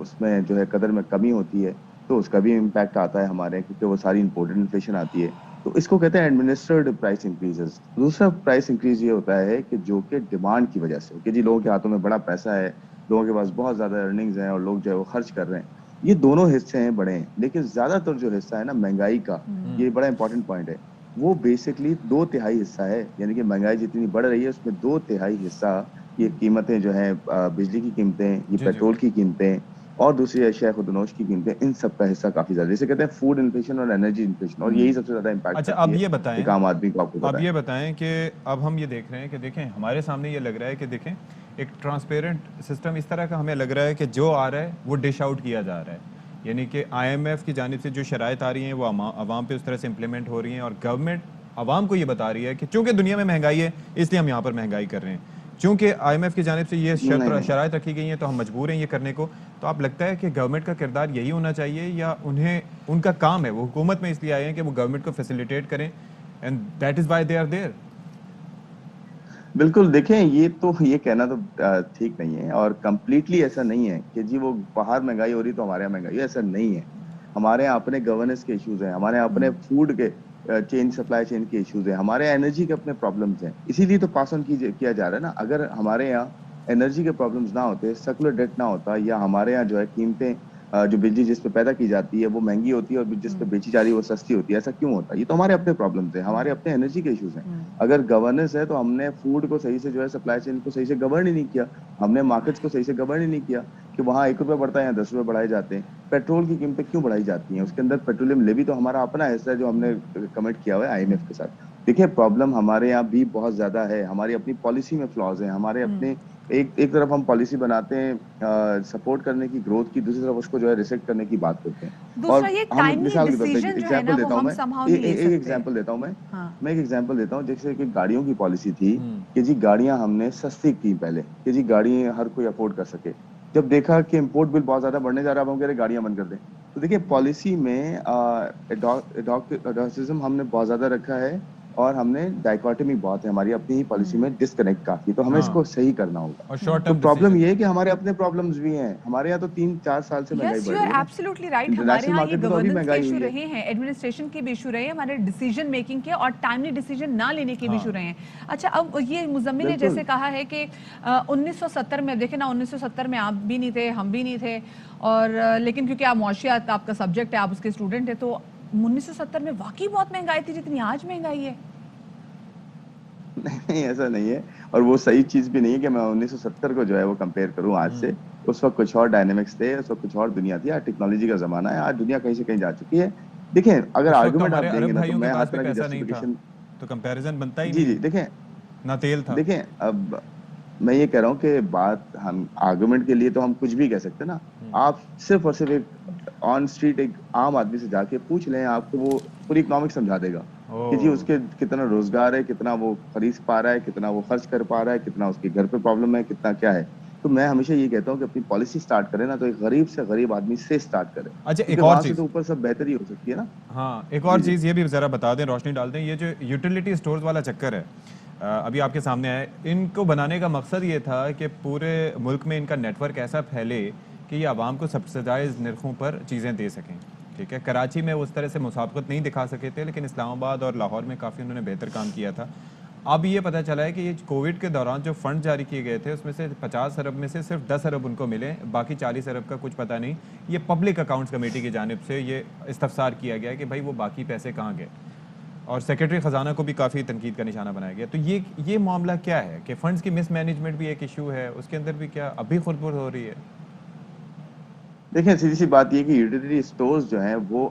اس میں جو ہے قدر میں کمی ہوتی ہے تو اس کا بھی امپیکٹ آتا ہے ہمارے, کیونکہ وہ ساری امپورٹنٹ انفلیشن آتی ہے. تو اس کو کہتے ہیں ایڈمنسٹرڈ پرائس انکریزز. دوسرا پرائس انکریز یہ ہوتا ہے کہ جو کہ ڈیمانڈ کی وجہ سے, کہ جی لوگوں کے ہاتھوں میں بڑا پیسہ ہے, لوگوں کے پاس بہت زیادہ ارننگز ہیں اور لوگ جو ہے وہ خرچ کر رہے ہیں. یہ دونوں حصے ہیں بڑے ہیں, لیکن زیادہ تر جو حصہ ہے نا مہنگائی کا, یہ بڑا امپورٹنٹ پوائنٹ ہے, وہ بیسکلی 2/3 حصہ ہے. یعنی کہ مہنگائی جتنی بڑھ رہی ہے اس میں 2/3 حصہ یہ قیمتیں جو ہیں بجلی کی قیمتیں, یہ پیٹرول کی قیمتیں, اور دوسری اشیاء خودنوش کی قیمتیں، ان سب کا حصہ کافی زیادہ، جسے کہتے ہیں فوڈ انفلیشن اور انرجی انفلیشن، اور یہی سب سے زیادہ امپیکٹ اچھا کرتی اب ہے یہ بتائیں، ایک عام آدمی کو. آپ کو پتہ اب ہے یہ بتائیں کہ اب ہم یہ دیکھ رہے ہیں کہ دیکھیں ہمارے سامنے یہ لگ رہا ہے کہ دیکھیں ایک ٹرانسپیرنٹ سسٹم اس طرح کا ہمیں لگ رہا ہے کہ جو آ رہا ہے وہ ڈش آؤٹ کیا جا رہا ہے، یعنی کہ آئی ایم ایف کی جانب سے جو شرائط آ رہی ہیں وہ عوام پہ اس طرح سے امپلیمنٹ ہو رہی ہیں، اور گورنمنٹ عوام کو یہ بتا رہی ہے کہ چونکہ دنیا میں مہنگائی ہے اس لیے ہم یہاں پر مہنگائی کر رہے ہیں، چونکہ آئی ایم ایف کی جانب سے یہ نہیں. شرائط رکھی گئی ہیں تو ہم مجبور ہیں یہ کرنے کو. تو آپ لگتا ہے کہ گورنمنٹ کا کردار یہی ہونا چاہیے، یا ان کا کام ہے وہ حکومت میں اس لیے آئے ہیں کہ وہ گورنمنٹ کو فیسیلیٹیٹ کریں and that is why they are there? بالکل، دیکھیں یہ کہنا تو ٹھیک نہیں ہے، اور کمپلیٹلی ایسا نہیں ہے کہ جی وہ باہر مہنگائی ہو رہی تو ہمارے یہاں مہنگائی، ایسا نہیں ہے. ہمارے یہاں اپنے گورننس کے ایشوز ہیں، ہمارے یہاں اپنے فوڈ کے سپلائی چین کے ایشوز ہیں، ہمارے یہاں انرجی کے اپنے پرابلمز ہیں. اسی لیے تو پاس آن کیا جا رہا ہے نا. اگر ہمارے یہاں انرجی کے پرابلمز نہ ہوتے، سیکولر ڈیٹ نہ ہوتا، یا ہمارے یہاں جو ہے قیمتیں جو بجلی جس پہ پیدا کی جاتی ہے وہ مہنگی ہوتی ہے اور جس پہ بیچی جا رہی ہے وہ سستی ہوتی ہے، ایسا کیوں ہوتا ہے؟ یہ تو ہمارے اپنے پرابلمز ہیں، ہمارے اپنے انرجی کے ایشوز ہیں. اگر گورننس ہے تو ہم نے فوڈ کو صحیح سے جو ہے سپلائی چین کو صحیح سے گورن ہی نہیں کیا، ہم نے مارکیٹس کو صحیح سے گورن ہی نہیں کیا کہ وہاں 1 روپے بڑھتا ہے یا 10 روپے بڑھائے جاتے ہیں. پیٹرول کی قیمتیں کیوں بڑھائی جاتی ہیں؟ اس کے اندر پیٹرولیم لیوی تو ہمارا اپنا حصہ ہے جو ہم نے کمٹ کیا ہوا ہے آئی ایم ایف کے ساتھ. دیکھیں پرابلم ہمارے یہاں بھی بہت زیادہ ہے، ہماری اپنی پالیسی میں فلاز ہیں، ہمارے اپنے ایک طرف ہم پالیسی بناتے ہیں سپورٹ کرنے کی گروتھ کی، دوسری طرف اس کو جو ہے ریسٹرکٹ کرنے کی بات کرتے ہیں. اور دوسرا یہ ہم ٹائملی مثال کے طور پہ ڈیسیجن جو ہے نا ایگزامپل دیتا وہ ہوں ہم میں سمہاؤ نہیں ایک لے سکتے. ایگزامپل دیتا ہوں ہاں میں ایک ایگزامپل دیتا ہوں. جیسے کہ گاڑیوں کی پالیسی تھی کہ جی گاڑیاں ہم نے سستی کی پہلے کہ جی گاڑی ہر کوئی افورڈ کر سکے. جب دیکھا کہ امپورٹ بل بہت زیادہ بڑھنے جا رہا ہے، اب ہم کہہ رہے گاڑیاں بند کر دیں. تو دیکھیے پالیسی میں ایڈاکٹزم ہم نے بہت زیادہ رکھا ہے، اور ہم نے ڈائیکاٹمی بہت ہے ہماری اپنی ہی پالیسی میں، ڈسکنیکٹ کافی. تو ہمیں اس کو صحیح کرنا ہوگا. اور شارٹ تو ٹرم پرابلم ڈیسیجن. یہ ہے کہ ہمارے اپنے پرابلمز بھی ہیں. ہمارے یہاں تو 3-4 سال سے مہنگائی یس یو بڑھ آر رہی ہے نا. Absolutely right. ہمارے انٹرنیشنل ہاں یہ مارکیٹ میں تو ابھی گورننس کے مہنگائی ایشو ہوئی ہے. رہے ہیں، ایڈمنسٹریشن کے بھی ایشو رہے ہیں، ہمارے ڈیسیجن میکنگ کے اور ٹائملی ڈیسیجن نہ لینے کے بھی ایشو رہے ہیں. اچھا اب یہ مزمل نے بالکل. جیسے کہا ہے کہ 1970 میں دیکھیں نا، 1970 میں آپ بھی نہیں تھے، ہم بھی نہیں تھے، اور لیکن کیونکہ آپ معاشیات آپ کا سبجیکٹ ہے، آپ اس کے اسٹوڈنٹ ہیں، تو 1970 میں واقعی بہت مہنگائی تھی جتنی آج مہنگائی ہے. نہیں ایسا نہیں ہے، اور وہ صحیح چیز بھی نہیں ہے کہ میں 1970 کو جو ہے وہ کمپیئر کروں آج سے. اس وقت کچھ اور ڈائنامکس تھے، اس وقت کچھ اور دنیا تھی. آج ٹیکنالوجی کا زمانہ ہے، آج دنیا کہیں سے کہیں جا چکی ہے. دیکھیں اگر اس وقت تو آرگومنٹ ہمارے آپ دیں عرب گے نا تو بھائیوں کے میں ہر پاس بھی طرح کی پیسہ نہیں تھا، جسٹیفیکیشن. تو کمپیریزن بنتا ہی جی نہیں جی ہے، دیکھیں نہ تیل تھا. دیکھیں اب میں یہ کہہ رہا ہوں کہ بات ہم آرگومنٹ کے لیے تو ہم کچھ بھی کہہ سکتے ہیں نا. آپ صرف اور صرف ایک آن اسٹریٹ ایک عام آدمی سے جا کے پوچھ لیں، آپ کو وہ پوری اکنامک سمجھا دے گا کہ جی اس کے کتنا روزگار ہے، کتنا وہ خرید پا رہا ہے، کتنا وہ خرچ کر پا رہا ہے، کتنا اس کے گھر پہ پرابلم ہے، کتنا کیا ہے. تو میں ہمیشہ یہ کہتا ہوں کہ اپنی پالیسی سٹارٹ کرے نا تو ایک غریب سے غریب آدمی سے سٹارٹ کرے، اچھا کیونکہ ایک اور وہاں سے چیز، تو اوپر سب بہتری ہو سکتی ہے نا. ہاں ایک اور جی جی چیز یہ بھی ذرا بتا دیں، روشنی ڈال دیں. یہ جو یوٹیلیٹی اسٹورز والا چکر ہے ابھی آپ کے سامنے آئے، ان کو بنانے کا مقصد یہ تھا کہ پورے ملک میں ان کا نیٹ ورک ایسا پھیلے کہ یہ عوام کو سبسڈائز نرخوں پر چیزیں دے سکیں. ٹھیک ہے، کراچی میں اس طرح سے مسابقت نہیں دکھا سکے تھے، لیکن اسلام آباد اور لاہور میں کافی انہوں نے بہتر کام کیا تھا. اب یہ پتہ چلا ہے کہ یہ کووڈ کے دوران جو فنڈ جاری کیے گئے تھے اس میں سے 50 ارب میں سے صرف 10 ارب ان کو ملے، باقی 40 ارب کا کچھ پتہ نہیں. یہ پبلک اکاؤنٹس کمیٹی کی جانب سے یہ استفسار کیا گیا کہ بھائی وہ باقی پیسے کہاں گئے، اور سیکرٹری خزانہ کو بھی کافی تنقید کا نشانہ بنایا گیا. تو یہ معاملہ کیا ہے کہ فنڈز کی مس مینجمنٹ بھی ایک ایشو ہے، اس کے اندر بھی کیا ابھی خردبرد ہو رہی ہے؟ دیکھیں سیدھی سی بات یہ کہ یوٹیلیٹی اسٹورز جو ہیں وہ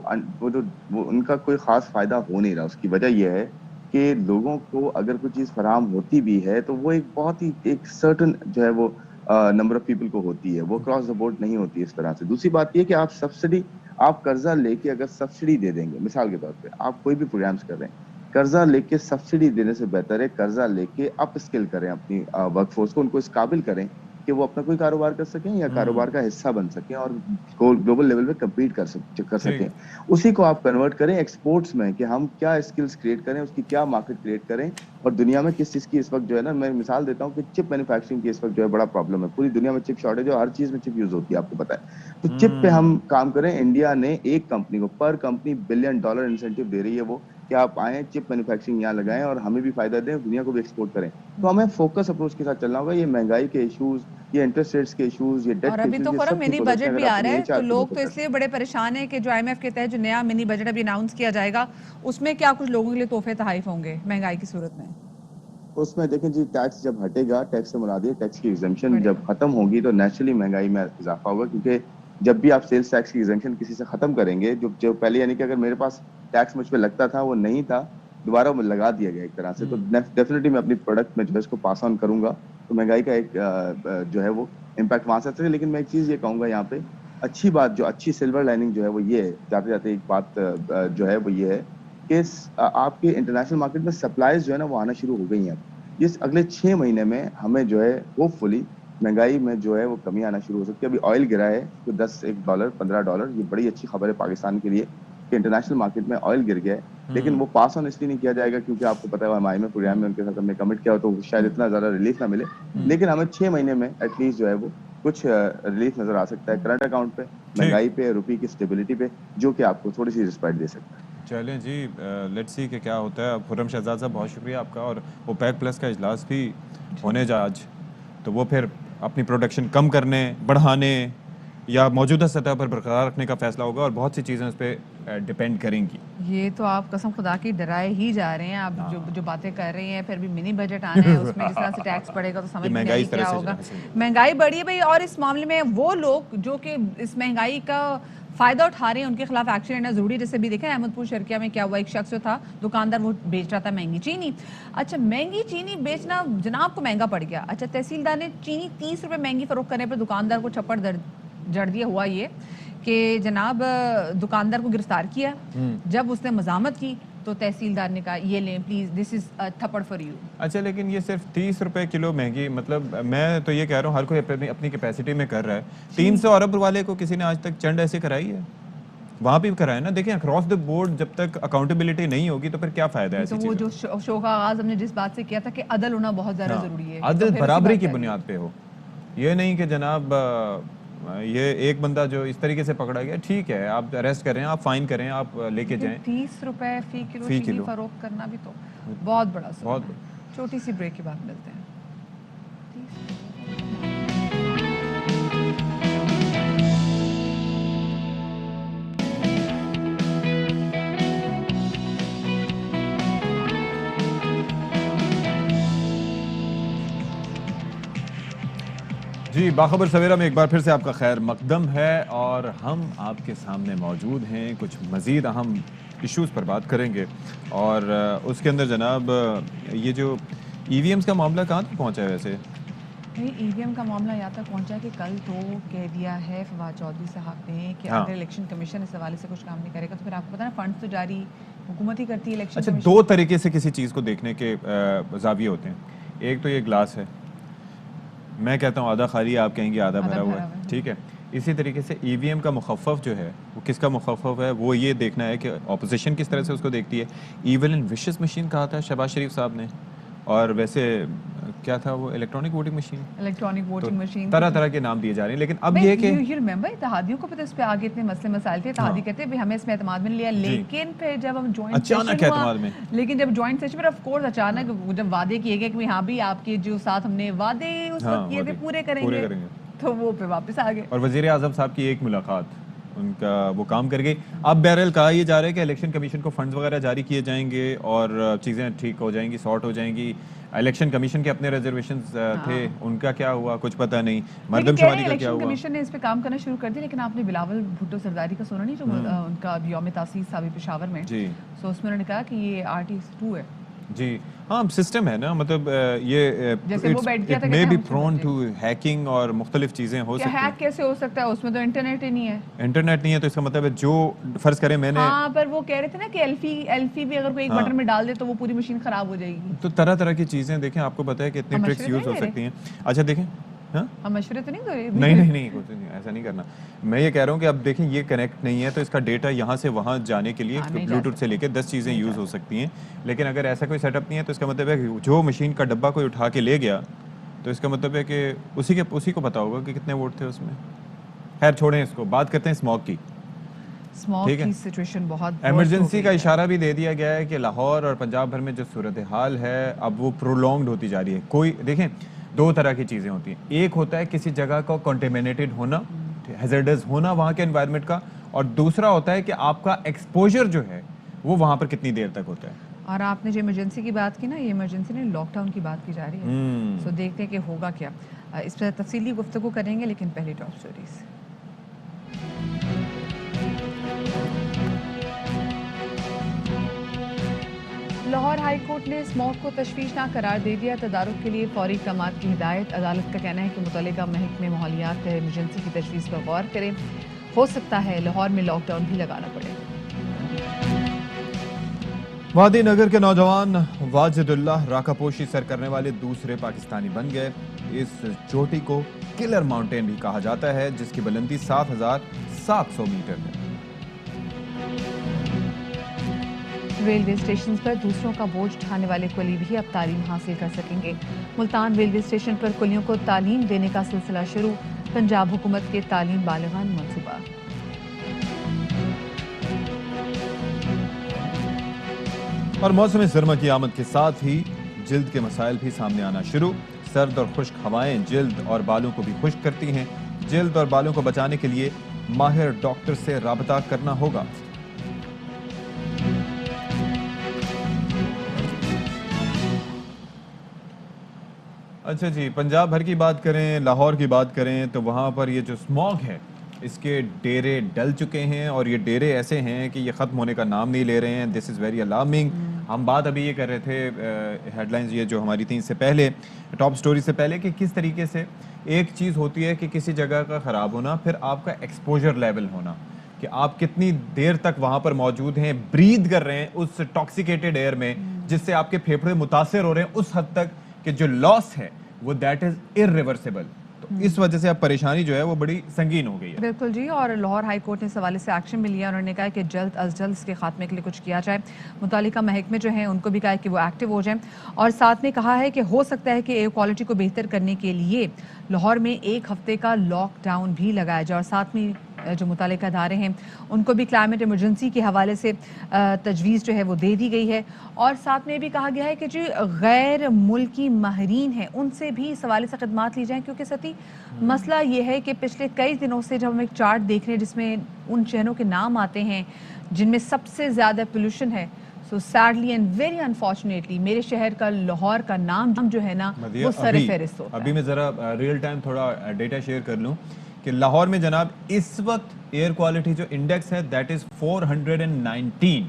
ان کا کوئی خاص فائدہ ہو نہیں رہا. اس کی وجہ یہ ہے کہ لوگوں کو اگر کوئی چیز فراہم ہوتی بھی ہے تو وہ ایک بہت ہی ایک سرٹن جو ہے وہ نمبر آف پیپل کو ہوتی ہے، وہ کراس دا بورڈ نہیں ہوتی اس طرح سے. دوسری بات یہ کہ آپ قرضہ لے کے اگر سبسڈی دے دیں گے، مثال کے طور پہ آپ کوئی بھی پروگرامز کر رہے ہیں، قرضہ لے کے سبسڈی دینے سے بہتر ہے قرضہ لے کے اپ اسکل کریں اپنی ورک فورس کو، ان کو اس قابل کریں کہ وہ اپنا کوئی کاروبار کر سکیں یا کاروبار کا حصہ بن سکیں اور گلوبل لیول پہ کمپیٹ کر ٹھیک سکیں. ہے. اسی کو آپ کنورٹ کریں ایکسپورٹس میں کہ ہم کیا اسکلز کریٹ کریں، اس کی کیا مارکیٹ کریٹ کریں. اور دنیا میں کس چیز کی اس وقت جو ہے نا، میں مثال دیتا ہوں کہ چپ مینوفیکچرنگ کی اس وقت جو ہے بڑا پرابلم ہے. پوری دنیا میں چپ شارٹیج ہے، ہر چیز میں چپ یوز ہوتی ہے، آپ کو پتا ہے. تو چپ پہ ہم کام کریں. انڈیا نے ایک کمپنی کو پر کمپنی $1 بلین انسینٹیو دے رہی ہے وہ کہ آپ آئیں چپ مینوفیکچرنگ یہاں لگائیں اور ہمیں بھی فائدہ دیں، دنیا کو بھی ایکسپورٹ کریں. تو ہمیں فوکس اپروچ کے ساتھ چلنا ہوگا. یہ مہنگائی کے ایشوز، یہ انٹرسٹ ریٹس کے ایشوز، یہ اور ڈیٹ کے ابھی ایشوز، تو یہ خورم سب ٹھیک منی ہو سکتے ہیں بجٹ اگر بھی آ اپنی رہا ہے، یہی تو 4 چیزوں لوگ پہ تو اس چلیں. لیے بڑے پریشان ہیں کہ جو IMF کے تحت جو نیا منی بجٹ ابھی اناؤنس کیا جائے گا اس میں کیا کچھ لوگوں کے لیے تحفے تحائف ہوں گے مہنگائی کی صورت میں. اس میں دیکھیں جی ٹیکس جب ہٹے گا، ٹیکس سے مراد ہے ٹیکس کی ایگزمپشن بڑھیا. جب ختم ہوگی تو نیچرلی مہنگائی میں اضافہ ہوگا، کیونکہ جب بھی آپ سیلز ٹیکس کی ایگزمپشن کسی سے ختم کریں گے, جو پہلے یعنی کہ اگر میرے پاس ٹیکس مجھ پہ لگتا تھا وہ نہیں تھا, دوبارہ وہ لگا دیا گیا ایک طرح سے, تو ڈیفینیٹلی میں اپنی پروڈکٹ میں جو ہے اس کو پاس آن کروں گا, تو مہنگائی کا ایک جو ہے وہ امپیکٹ وہاں سے آتا ہے. لیکن میں ایک چیز یہ کہوں گا یہاں پہ, اچھی بات جو اچھی سلور لائننگ جو ہے وہ یہ ہے, جاتے جاتے ایک بات جو ہے وہ یہ ہے کہ آپ کے انٹرنیشنل مارکیٹ میں سپلائیز جو ہے نا وہ آنا شروع ہو گئی ہیں. اس اگلے 6 مہینے میں ہمیں جو ہے ہوپ فلی مہنگائی میں جو ہے وہ کمی آنا شروع ہو سکتی ہے. ابھی آئل گرا ہے تو $10 $15, یہ بڑی اچھی خبر ہے پاکستان کے لیے کہ انٹرنیشنل مارکیٹ میں آئل گر گیا ہے. لیکن وہ پاس آن اس لیے نہیں کیا جائے گا کیونکہ آپ کو پتا ہے ہمارے پروگرام میں ان کے ساتھ ہم نے کمٹ کیا ہو تو شاید اتنا زیادہ ریلیف نہ ملے, لیکن ہمیں 6 مہینے میں ایٹ لیسٹ جو ہے وہ کچھ ریلیف نظر آ سکتا ہے کرنٹ اکاؤنٹ پہ, مہنگائی پہ, روپی کی اسٹیبلٹی پہ, جو کہ آپ کو تھوڑی سی رسپائٹ دے سکتا ہے. چلیں جی, لیٹس سی کہ کیا ہوتا ہے. خرم شہزاد صاحب بہت شکریہ آپ کا, اور اوپیک پلس کا اجلاس بھی ہونے جا آج, تو وہ پھر اپنی پروڈکشن کم کرنے, بڑھانے یا موجودہ سطح پر برقرار رکھنے کا فیصلہ ہوگا, اور بہت سی چیزیں اس پہ ڈپینڈ کریں گی. یہ تو آپ قسم خدا کی ڈرائے ہی جا رہے ہیں, آپ جو باتیں کر رہے ہیں. پھر بھی منی بجٹ آنا ہے, اس میں جس طرح سے ٹیکس پڑے گا تو سمجھ میں نہیں کیا ہوگا. مہنگائی بڑھی ہے بھائی, اور اس معاملے میں وہ لوگ جو کہ اس مہنگائی کا فائدہ اٹھا رہے ہیں ان کے خلاف ایکشن لینا ضروری. جیسے بھی دیکھیں احمد پور شرکیہ میں کیا ہوا, ایک شخص جو تھا دکاندار, وہ بیچ رہا تھا مہنگی چینی. اچھا مہنگی چینی بیچنا جناب کو مہنگا پڑ گیا. اچھا تحصیلدار نے چینی 30 روپے مہنگی فروخت کرنے پر دکاندار کو چھپڑ جڑ دیا. ہوا یہ کہ جناب دکاندار کو گرفتار کیا. جب اس نے مزاحمت کی تو تحصیلدار نے کہا یہ لیں پلیز, دس از تھپڑ فار یو. اچھا لیکن یہ صرف 30 روپے کلو مہنگی, مطلب میں تو یہ کہہ رہا ہوں ہر کوئی اپنی کیپیسٹی میں کر رہا ہے. 300 ارب والے کو کسی نے آج تک چنڈ ایسے کرائی ہے؟ وہاں بھی کرائے نا. دیکھیں اکراس دا بورڈ جب تک اکاؤنٹیبلٹی نہیں ہوگی تو پھر کیا فائدہ ہے ایسی چیزوں. وہ جو شو کا آغاز ہم نے جس بات سے کیا تھا کہ عدل ہونا بہت زیادہ ضروری ہے, عدل برابری کی بنیاد پہ ہو. یہ نہیں کہ جناب یہ ایک بندہ جو اس طریقے سے پکڑا گیا, ٹھیک ہے آپ اریسٹ کریں, آپ فائن کریں, آپ لے کے جائیں. 30 روپے فی کلو چینی فروخت کرنا بھی تو بہت بڑا ظلم ہے. چھوٹی سی بریک کے بعد ملتے ہیں. جی باخبر سویرا میں ایک بار پھر سے آپ کا خیر مقدم ہے, اور ہم آپ کے سامنے موجود ہیں. کچھ مزید اہم ایشوز پر بات کریں گے, اور اس کے اندر جناب یہ جو ای وی ایمز کا معاملہ کہاں تک پہنچا ہے ویسے؟ ای وی ایم کا معاملہ یہاں تک پہنچا کہ کل تو کہہ دیا ہے فواد چودھری صاحب نے کہ اگر الیکشن کمیشن اس حوالے سے کچھ کام نہیں کرے گا تو پھر آپ کو پتا نا فنڈز تو جاری حکومت ہی کرتی ہے. الیکشن اچھا, 2 طریقے سے کسی چیز کو دیکھنے کے زاویے ہوتے ہیں. ایک تو یہ گلاس ہے, میں کہتا ہوں آدھا خالی, آپ کہیں گے آدھا بھرا ہوا ہے, ٹھیک ہے. اسی طریقے سے ای وی ایم کا مخفف جو ہے وہ کس کا مخفف ہے, وہ یہ دیکھنا ہے کہ اپوزیشن کس طرح سے اس کو دیکھتی ہے. ایول اینڈ وشز مشین کہا تھا شہباز شریف صاحب نے, اور ویسے کیا تھا وہ الیکٹرانک ووٹنگ مشین, طرح طرح کے نام دیے جا رہے ہیں. لیکن اب یہ کہ یو ریممبر اتحادیوں کو پھر اس پہ آگے اتنے مسئلے مسائل تھے, اتحادی کہتے ہیں ہمیں اس میں اعتماد میں لیا, لیکن پھر جب ہم جوائنٹ سیشن ہوا, لیکن جب joint session per of course اچانک جب وعدے کیے گئے کہ ہاں بھی آپ کے جو ساتھ ہم نے وعدے اس وقت کیے تھے پورے کریں گے, تو وہ پہ واپس آ گئے. اور وزیر اعظم صاحب کی ایک ملاقات ان کا وہ کام کر گئی. اب بہرحال کہا یہ جا رہا ہے کہ الیکشن کمیشن کو فنڈز وغیرہ جاری کیے جائیں گے اور چیزیں ٹھیک ہو جائیں گی, سارٹ ہو جائیں گی. الیکشن کمیشن کے اپنے ریزرویشنز تھے, ان کا کیا ہوا کچھ پتہ نہیں. مردم شماری کا کیا ہوا, الیکشن کمیشن نے اس پہ کام کرنا شروع کر دیا. لیکن آپ نے بلاول بھٹو سرداری کا سنا نہیں, جو ان کا یوم تاسیس تھا پشاور میں, سو اس میں انہوں نے کہا کہ یہ RT2 ہے. جی ہاں, سسٹم ہے نا, مطلب یہ میں بھی پرون ٹو ہیکنگ اور مختلف چیزیں ہو سکتی ہیں. ہیک کیسے ہو سکتا ہے, اس میں تو انٹرنیٹ ہی نہیں ہے. انٹرنیٹ نہیں ہے تو اس کا مطلب ہے جو فرض کریں میں نے, ہاں پر وہ کہہ رہے تھے نا کہ ایلفی بھی اگر کوئی ایک بٹن میں ڈال دے تو وہ پوری مشین خراب ہو جائے گی. تو طرح طرح کی چیزیں دیکھیں, آپ کو پتا ہے کہ اتنے ٹرکس یوز ہو سکتی ہیں. اچھا دیکھیں, ہم مشورے تو نہیں دے رہے, نہیں ایسا نہیں کرنا. میں یہ کہہ رہا ہوں کہ اب دیکھیں یہ کنیکٹ نہیں ہے تو اس کا ڈیٹا یہاں سے وہاں جانے کے لیے بلوٹوتھ سے لے کے 10 چیزیں یوز ہو سکتی ہیں. لیکن اگر ایسا کوئی سیٹ اپ نہیں ہے تو اس کا مطلب ہے کہ جو مشین کا ڈبہ کوئی اٹھا کے لے گیا تو اس کا مطلب ہے کہ اسی کو پتا ہوگا کہ کتنے ووٹ تھے اس میں. خیر چھوڑیں اس کو, بات کرتے ہیں اسموگ کی. ٹھیک ہے, سچویشن بہت ایمرجنسی کا اشارہ بھی دے دیا گیا ہے کہ لاہور اور پنجاب بھر میں جو صورتحال ہے اب وہ پرولونگڈ ہوتی جا رہی ہے. کوئی دیکھیں 2 طرح کی چیزیں ہوتی ہیں, ایک ہوتا ہے کسی جگہ کا کنٹیمنیٹڈ ہونا, ہیزرڈز ہونا وہاں کے انوائرمنٹ کا, اور دوسرا ہوتا ہے کہ آپ کا ایکسپوجر جو ہے وہ وہاں پر کتنی دیر تک ہوتا ہے. اور آپ نے جو ایمرجنسی کی بات کی نا, یہ ایمرجنسی نے لاک ڈاؤن کی بات کی جا رہی ہے, سو دیکھتے ہیں کہ ہوگا کیا. اس پر تفصیلی گفتگو کریں گے, لیکن پہلی ٹاپ سٹوریز. ہائی کورٹ نے اسموگ کو تشویشناک قرار دے دیا. تدارک کے لیے فوری اقدامات کی ہدایت. عدالت کا کہنا ہے کہ متعلقہ محکمے ماحولیات ایمرجنسی کی تجویز پر غور کریں. ہو سکتا ہے لاہور میں لاک ڈاؤن بھی لگانا پڑے. وادی نگر کے نوجوان واجد اللہ راکھا پوشی سر کرنے والے دوسرے پاکستانی بن گئے. اس چوٹی کو کلر ماؤنٹین بھی کہا جاتا ہے جس کی بلندی 7,700 میٹر ہے. ریلوے اسٹیشن پر دوسروں کا بوجھ اٹھانے والے کلی بھی اب تعلیم حاصل کر سکیں گے. ملتان ریلوے اسٹیشن پر کلیوں کو تعلیم دینے کا سلسلہ شروع. پنجاب حکومت کے تعلیم بالغان منصوبہ. اور موسم سرما کی آمد کے ساتھ ہی جلد کے مسائل بھی سامنے آنا شروع. سرد اور خشک ہوائیں جلد اور بالوں کو بھی خشک کرتی ہیں. جلد اور بالوں کو بچانے کے لیے ماہر ڈاکٹر سے رابطہ کرنا ہوگا. اچھا جی، پنجاب بھر کی بات کریں، لاہور کی بات کریں تو وہاں پر یہ جو اسموگ ہے اس کے ڈیرے ڈل چکے ہیں اور یہ ڈیرے ایسے ہیں کہ یہ ختم ہونے کا نام نہیں لے رہے ہیں. This is very alarming. ہم بات ابھی یہ کر رہے تھے ہیڈ لائنز یہ جو ہماری تھیں اس سے پہلے، ٹاپ سٹوری سے پہلے، کہ کس طریقے سے ایک چیز ہوتی ہے کہ کسی جگہ کا خراب ہونا، پھر آپ کا ایکسپوجر لیول ہونا، کہ آپ کتنی دیر تک وہاں پر موجود ہیں، بریتھ کر رہے ہیں اس ٹاکسیکیٹڈ ایئر میں جس سے آپ کے پھیپھڑے متاثر ہو رہے ہیں اس حد تک کہ جو لاس ہے وہ دیٹ از irreversible. تو اس وجہ سے اب پریشانی جو ہے وہ بڑی سنگین ہو گئی ہے. بالکل جی. اور لاہور ہائی کورٹ نے اس حوالے سے ایکشن بھی لیا. انہوں نے کہا کہ جلد از جلد اس کے خاتمے کے لیے کچھ کیا جائے. متعلقہ محکمے جو ہیں ان کو بھی کہا ہے کہ وہ ایکٹیو ہو جائیں اور ساتھ میں کہا ہے کہ ہو سکتا ہے کہ ایئر کوالٹی کو بہتر کرنے کے لیے لاہور میں 1 ہفتے کا لاک ڈاؤن بھی لگایا جائے. اور ساتھ میں جو متعلقہ ادارے ہیں ان کو بھی کلائمیٹ ایمرجنسی کے حوالے سے تجویز جو ہے وہ دے دی گئی ہے. اور ساتھ میں بھی کہا گیا ہے کہ جو غیر ملکی ماہرین ہیں ان سے بھی اس حوالے سے خدمات لی جائیں. کیونکہ ستی مسئلہ یہ ہے کہ پچھلے کئی دنوں سے جب ہم ایک چارٹ دیکھ رہے ہیں جس میں ان شہروں کے نام آتے ہیں جن میں سب سے زیادہ پولوشن ہے، سو سیڈلی اینڈ ویری انفارچونیٹلی میرے شہر کا لاہور کا نام جو ہے نا وہ سر فہرست ہوتا ہے. ابھی میں ذرا ریئل ٹائم تھوڑا ڈیٹا شیئر کر لوں کہ لاہور میں جناب اس وقت ایئر کوالٹی جو انڈیکس ہے دیٹ از 419.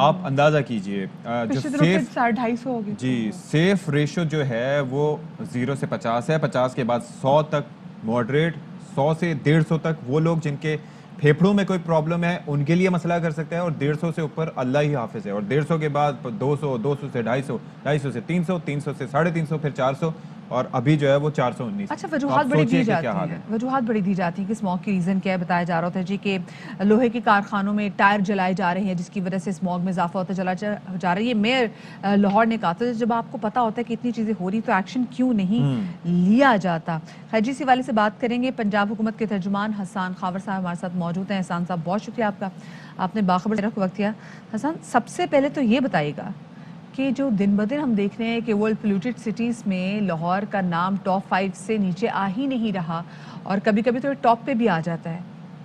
آپ اندازہ کیجئے جو سیف 250 ہو گئی. جی سیف ریشو جو ہے وہ 0 سے 50 ہے. 50 کے بعد 100 تک ماڈریٹ، 100 سے 150 تک وہ لوگ جن کے پھیپھڑوں میں کوئی پرابلم ہے ان کے لیے مسئلہ کر سکتا ہے، اور 150 سے اوپر اللہ ہی حافظ ہے. اور 150 کے بعد 200، 200 سے 250، 250 سے 300، 300 سے 350، پھر 400 اور ابھی جو ہے وہ 419. اچھا وجوہات بڑی دی جاتی ہیں، وجوہات بڑی دی جاتی ہیں کہ اسموگ کی ریزن کیا ہے. بتایا جا رہا ہوتا ہے جی کہ لوہے کے کارخانوں میں ٹائر جلائے جا رہے ہیں جس کی وجہ سے اسموگ میں اضافہ ہوتا چلا جا رہا ہے. یہ میئر لاہور نے کہا تھا جب آپ کو پتا ہوتا ہے کہ اتنی چیزیں ہو رہی تو ایکشن کیوں نہیں لیا جاتا. خیر جی، اسی والے سے بات کریں گے. پنجاب حکومت کے ترجمان حسان خاور صاحب ہمارے ساتھ موجود ہیں. حسان صاحب بہت شکریہ آپ کا، آپ نے باخبر وقت دیا. حسان سب سے پہلے تو یہ بتائیے گا کہ جو دن بدن ہم دیکھ رہے ہیں کہ ورلڈ پولیوٹڈ سٹیز میں لاہور کا نام ٹاپ 5 سے نیچے آ ہی نہیں رہا اور کبھی کبھی تو ٹاپ پہ بھی آ جاتا ہے.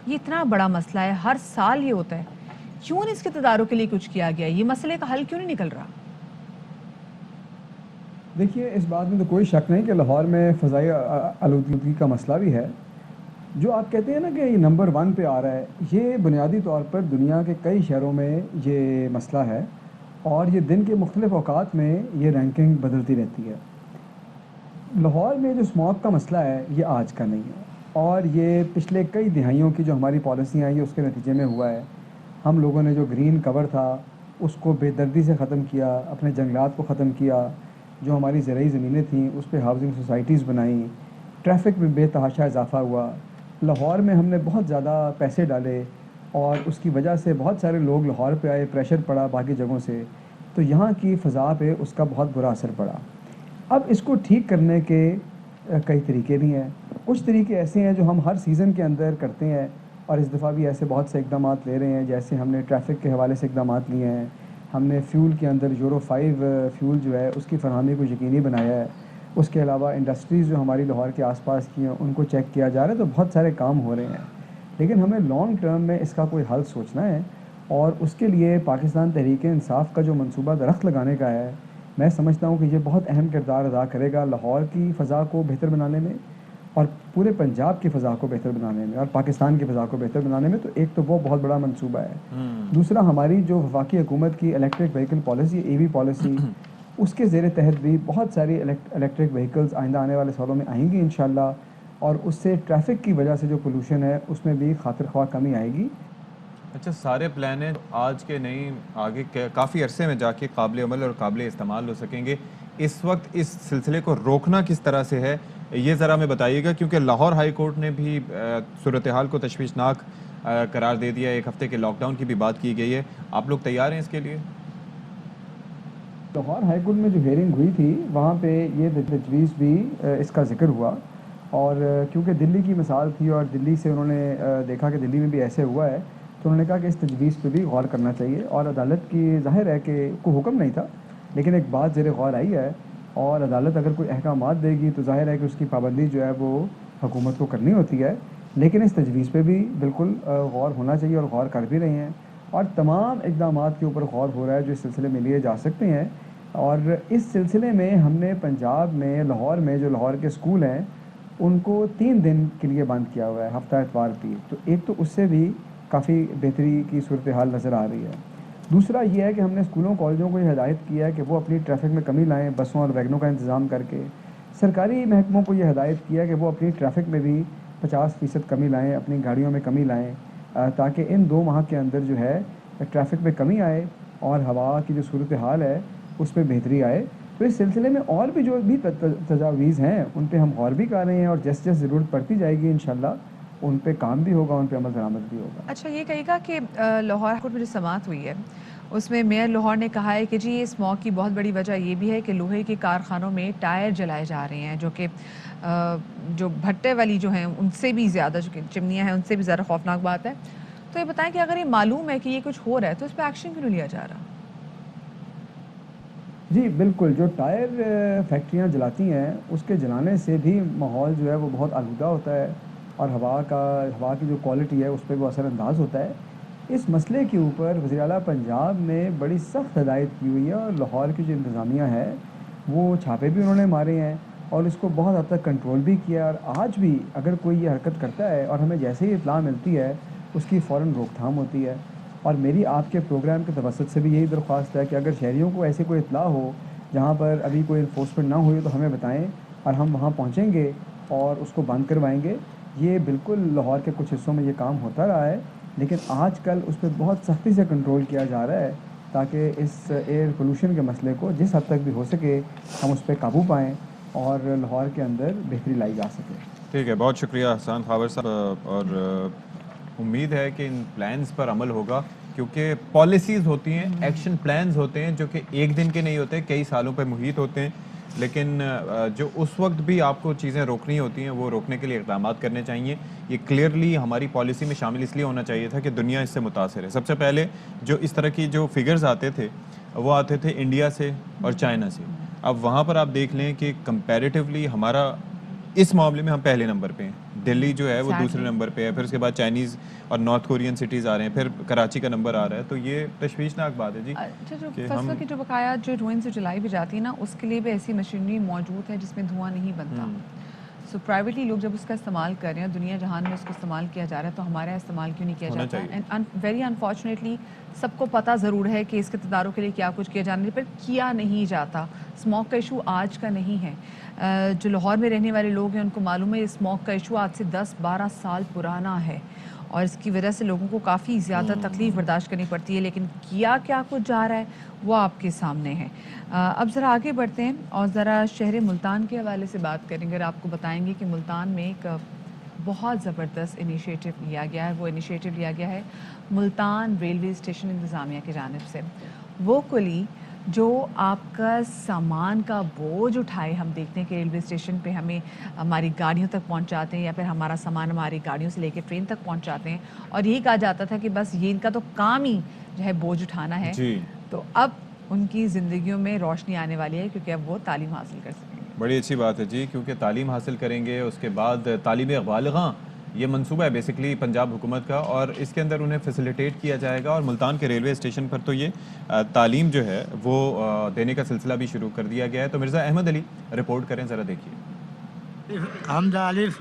یہ اتنا بڑا مسئلہ ہے، ہر سال یہ ہوتا ہے، کیوں نہیں اس کے تدارک کے لیے کچھ کیا گیا؟ یہ مسئلے کا حل کیوں نہیں نکل رہا؟ دیکھیے اس بات میں تو کوئی شک نہیں کہ لاہور میں فضائی آلودگی کا مسئلہ بھی ہے. جو آپ کہتے ہیں نا کہ یہ نمبر 1 پہ آ رہا ہے، یہ بنیادی طور پر دنیا کے کئی شہروں میں یہ مسئلہ ہے اور یہ دن کے مختلف اوقات میں یہ رینکنگ بدلتی رہتی ہے. لاہور میں جو اسموگ کا مسئلہ ہے یہ آج کا نہیں ہے اور یہ پچھلے کئی دہائیوں کی جو ہماری پالیسیاں ہیں یہ اس کے نتیجے میں ہوا ہے. ہم لوگوں نے جو گرین کور تھا اس کو بے دردی سے ختم کیا، اپنے جنگلات کو ختم کیا، جو ہماری زرعی زمینیں تھیں اس پہ ہاؤسنگ سوسائٹیز بنائیں، ٹریفک میں بے تحاشا اضافہ ہوا. لاہور میں ہم نے بہت زیادہ پیسے ڈالے اور اس کی وجہ سے بہت سارے لوگ لاہور پہ آئے، پریشر پڑا باقی جگہوں سے، تو یہاں کی فضا پہ اس کا بہت برا اثر پڑا. اب اس کو ٹھیک کرنے کے کئی طریقے بھی ہیں. کچھ طریقے ایسے ہیں جو ہم ہر سیزن کے اندر کرتے ہیں اور اس دفعہ بھی ایسے بہت سے اقدامات لے رہے ہیں. جیسے ہم نے ٹریفک کے حوالے سے اقدامات لیے ہیں، ہم نے فیول کے اندر یورو 5 فیول جو ہے اس کی فراہمی کو یقینی بنایا ہے. اس کے علاوہ انڈسٹریز جو ہماری لاہور کے آس پاس کی ہیں ان کو چیک کیا جا رہا ہے. تو بہت سارے کام ہو رہے ہیں، لیکن ہمیں لانگ ٹرم میں اس کا کوئی حل سوچنا ہے اور اس کے لیے پاکستان تحریک انصاف کا جو منصوبہ درخت لگانے کا ہے، میں سمجھتا ہوں کہ یہ بہت اہم کردار ادا کرے گا لاہور کی فضا کو بہتر بنانے میں اور پورے پنجاب کی فضا کو بہتر بنانے میں اور پاکستان کی فضا کو بہتر بنانے میں، تو ایک تو وہ بہت بڑا منصوبہ ہے۔ دوسرا ہماری جو وفاقی حکومت کی electric vehicle policy, EV policy, اس کے زیر تحت بھی بہت ساری الیکٹرک وہیکلز آئندہ آنے والے سالوں میں آئیں گی انشاءاللہ، اور اس سے ٹریفک کی وجہ سے جو پولوشن ہے اس میں بھی خاطر خواہ کمی آئے گی۔ اچھا، سارے پلان ہیں آج کے نہیں، آگے کافی عرصے میں جا کے قابل عمل اور قابل استعمال ہو سکیں گے۔ اس وقت اس سلسلے کو روکنا کس طرح سے ہے یہ ذرا ہمیں بتائیے گا، کیونکہ لاہور ہائی کورٹ نے بھی صورتحال کو تشویشناک قرار دے دیا، ایک ہفتے کے لاک ڈاؤن کی بھی بات کی گئی ہے۔ آپ لوگ تیار ہیں اس کے لیے؟ لاہور ہائی کورٹ میں جو ہیئرنگ ہوئی تھی وہاں پہ یہ تجویز بھی اس کا ذکر ہوا، اور کیونکہ دلی کی مثال تھی اور دلی سے انہوں نے دیکھا کہ دلی میں بھی ایسے ہوا ہے، تو انہوں نے کہا کہ اس تجویز پہ بھی غور کرنا چاہیے، اور عدالت کی ظاہر ہے کہ کوئی حکم نہیں تھا لیکن ایک بات زیر غور آئی ہے، اور عدالت اگر کوئی احکامات دے گی تو ظاہر ہے کہ اس کی پابندی جو ہے وہ حکومت کو کرنی ہوتی ہے، لیکن اس تجویز پہ بھی بالکل غور ہونا چاہیے، اور غور کر بھی رہے ہیں، اور تمام اقدامات کے اوپر غور ہو رہا ہے جو اس سلسلے میں لیے جا سکتے ہیں۔ اور اس سلسلے میں ہم نے پنجاب میں لاہور میں جو لاہور کے اسکول ہیں ان کو 3 دن کے لیے بند کیا ہوا ہے، ہفتہ اتوار کی، تو ایک تو اس سے بھی کافی بہتری کی صورتحال نظر آ رہی ہے۔ دوسرا یہ ہے کہ ہم نے اسکولوں کالجوں کو یہ ہدایت کیا ہے کہ وہ اپنی ٹریفک میں کمی لائیں، بسوں اور ویگنوں کا انتظام کر کے۔ سرکاری محکموں کو یہ ہدایت کیا ہے کہ وہ اپنی ٹریفک میں بھی 50% کمی لائیں، اپنی گاڑیوں میں کمی لائیں، تاکہ ان 2 ماہ کے اندر جو ہے ٹریفک میں کمی آئے اور ہوا کی جو صورتحال ہے اس پہ بہتری آئے۔ تو اس سلسلے میں اور بھی جو بھی تجاویز ہیں ان پہ ہم غور بھی کر رہے ہیں، اور جیسے جیسے ضرورت پڑتی جائے گی انشاءاللہ ان پہ کام بھی ہوگا، ان پہ عمل درآمد بھی ہوگا۔ اچھا، یہ کہے گا کہ لاہور ہائی کورٹ میں جو سماعت ہوئی ہے اس میں میئر لاہور نے کہا ہے کہ جی اس اسموگ کی بہت بڑی وجہ یہ بھی ہے کہ لوہے کے کارخانوں میں ٹائر جلائے جا رہے ہیں، جو کہ جو بھٹے والی جو ہیں ان سے بھی زیادہ، جو کہ چمنیاں ہیں ان سے بھی زیادہ خوفناک بات ہے۔ تو یہ بتائیں کہ اگر یہ معلوم ہے کہ یہ کچھ ہو رہا ہے تو اس پہ ایکشن کیوں نہیں لیا جا رہا؟ جی بالکل، جو ٹائر فیکٹریاں جلاتی ہیں اس کے جلانے سے بھی ماحول جو ہے وہ بہت آلودہ ہوتا ہے، اور ہوا کی جو کوالٹی ہے اس پہ وہ اثر انداز ہوتا ہے۔ اس مسئلے کے اوپر وزیر اعلیٰ پنجاب نے بڑی سخت ہدایت کی ہوئی ہے، اور لاہور کی جو انتظامیہ ہے وہ چھاپے بھی انہوں نے مارے ہیں اور اس کو بہت حد تک کنٹرول بھی کیا ہے، اور آج بھی اگر کوئی یہ حرکت کرتا ہے اور ہمیں جیسے ہی اطلاع ملتی ہے اس کی فوراً روک تھام ہوتی ہے۔ اور میری آپ کے پروگرام کے توسط سے بھی یہی درخواست ہے کہ اگر شہریوں کو ایسی کوئی اطلاع ہو جہاں پر ابھی کوئی انفورسمنٹ نہ ہوئی تو ہمیں بتائیں، اور ہم وہاں پہنچیں گے اور اس کو بند کروائیں گے۔ یہ بالکل لاہور کے کچھ حصوں میں یہ کام ہوتا رہا ہے، لیکن آج کل اس پہ بہت سختی سے کنٹرول کیا جا رہا ہے تاکہ اس ایئر پولوشن کے مسئلے کو جس حد تک بھی ہو سکے ہم اس پہ قابو پائیں اور لاہور کے اندر بہتری لائی جا سکے۔ ٹھیک ہے، بہت شکریہ حسان خاور صاحب، اور امید ہے کہ ان پلانز پر عمل ہوگا، کیونکہ پالیسیز ہوتی ہیں، ایکشن پلانز ہوتے ہیں جو کہ ایک دن کے نہیں ہوتے، کئی سالوں پہ محیط ہوتے ہیں، لیکن جو اس وقت بھی آپ کو چیزیں روکنی ہوتی ہیں وہ روکنے کے لیے اقدامات کرنے چاہیے۔ یہ کلیئرلی ہماری پالیسی میں شامل اس لیے ہونا چاہیے تھا کہ دنیا اس سے متاثر ہے۔ سب سے پہلے جو اس طرح کی جو فگرز آتے تھے وہ آتے تھے انڈیا سے اور چائنا سے۔ اب وہاں پر آپ دیکھ لیں کہ کمپیریٹیولی ہمارا اس معاملے میں ہم پہلے نمبر پہ ہیں، دلی جو ہے وہ دوسرے نمبر پہ ہے، پھر اس کے بعد چائنیز اور نارتھ کورین سٹیز آ رہے ہیں، پھر کراچی کا نمبر آ رہا ہے، تو یہ تشویشناک بات ہے جی۔ اچھا، جو فصلوں کی جو بقایا جو روئن سے جلائی بھی جاتی ہے نا، اس کے لیے بھی ایسی مشینری موجود ہے جس میں دھواں نہیں بنتا۔ سو پرائیویٹلی لوگ جب اس کا استعمال کر رہے ہیں، دنیا جہان میں اس کو استعمال کیا جا رہا ہے، تو ہمارا استعمال کیوں نہیں کیا جاتا؟ اینڈ ویری انفارچونیٹلی سب کو پتہ ضرور ہے کہ اس کے تدارک کے لیے کیا کچھ کیا جانا ہے، پر کیا نہیں جاتا۔ اسموگ کا ایشو آج کا نہیں ہے، جو لاہور میں رہنے والے لوگ ہیں ان کو معلوم ہے اسموگ کا ایشو آج سے 10-12 سال پرانا ہے، اور اس کی وجہ سے لوگوں کو کافی زیادہ تکلیف برداشت کرنی پڑتی ہے، لیکن کیا کچھ جا رہا ہے وہ آپ کے سامنے ہے۔ اب ذرا آگے بڑھتے ہیں اور ذرا شہر ملتان کے حوالے سے بات کریں گے۔ آپ کو بتائیں گے کہ ملتان میں ایک بہت زبردست انیشیٹو لیا گیا ہے، وہ انیشیٹو لیا گیا ہے ملتان ریلوے اسٹیشن انتظامیہ کی جانب سے۔ وہ کلی جو آپ کا سامان کا بوجھ اٹھائے، ہم دیکھتے ہیں کہ ریلوے اسٹیشن پہ ہمیں ہماری گاڑیوں تک پہنچاتے ہیں، یا پھر ہمارا سامان ہماری گاڑیوں سے لے کے ٹرین تک پہنچاتے ہیں، اور یہی کہا جاتا تھا کہ بس یہ ان کا تو کام ہی جو ہے بوجھ اٹھانا ہے، تو اب ان کی زندگیوں میں روشنی آنے والی ہے کیونکہ اب وہ تعلیم حاصل کر سکیں گے۔ بڑی اچھی بات ہے جی، کیونکہ تعلیم حاصل کریں گے، اس کے بعد تعلیم بالغاں، یہ منصوبہ ہے بیسکلی پنجاب حکومت کا، اور اس کے اندر انہیں فیسیلیٹیٹ کیا جائے گا، اور ملتان کے ریلوے اسٹیشن پر تو یہ تعلیم جو ہے وہ دینے کا سلسلہ بھی شروع کر دیا گیا ہے۔ تو مرزا احمد علی رپورٹ کریں، ذرا دیکھیے۔ حمزہ الف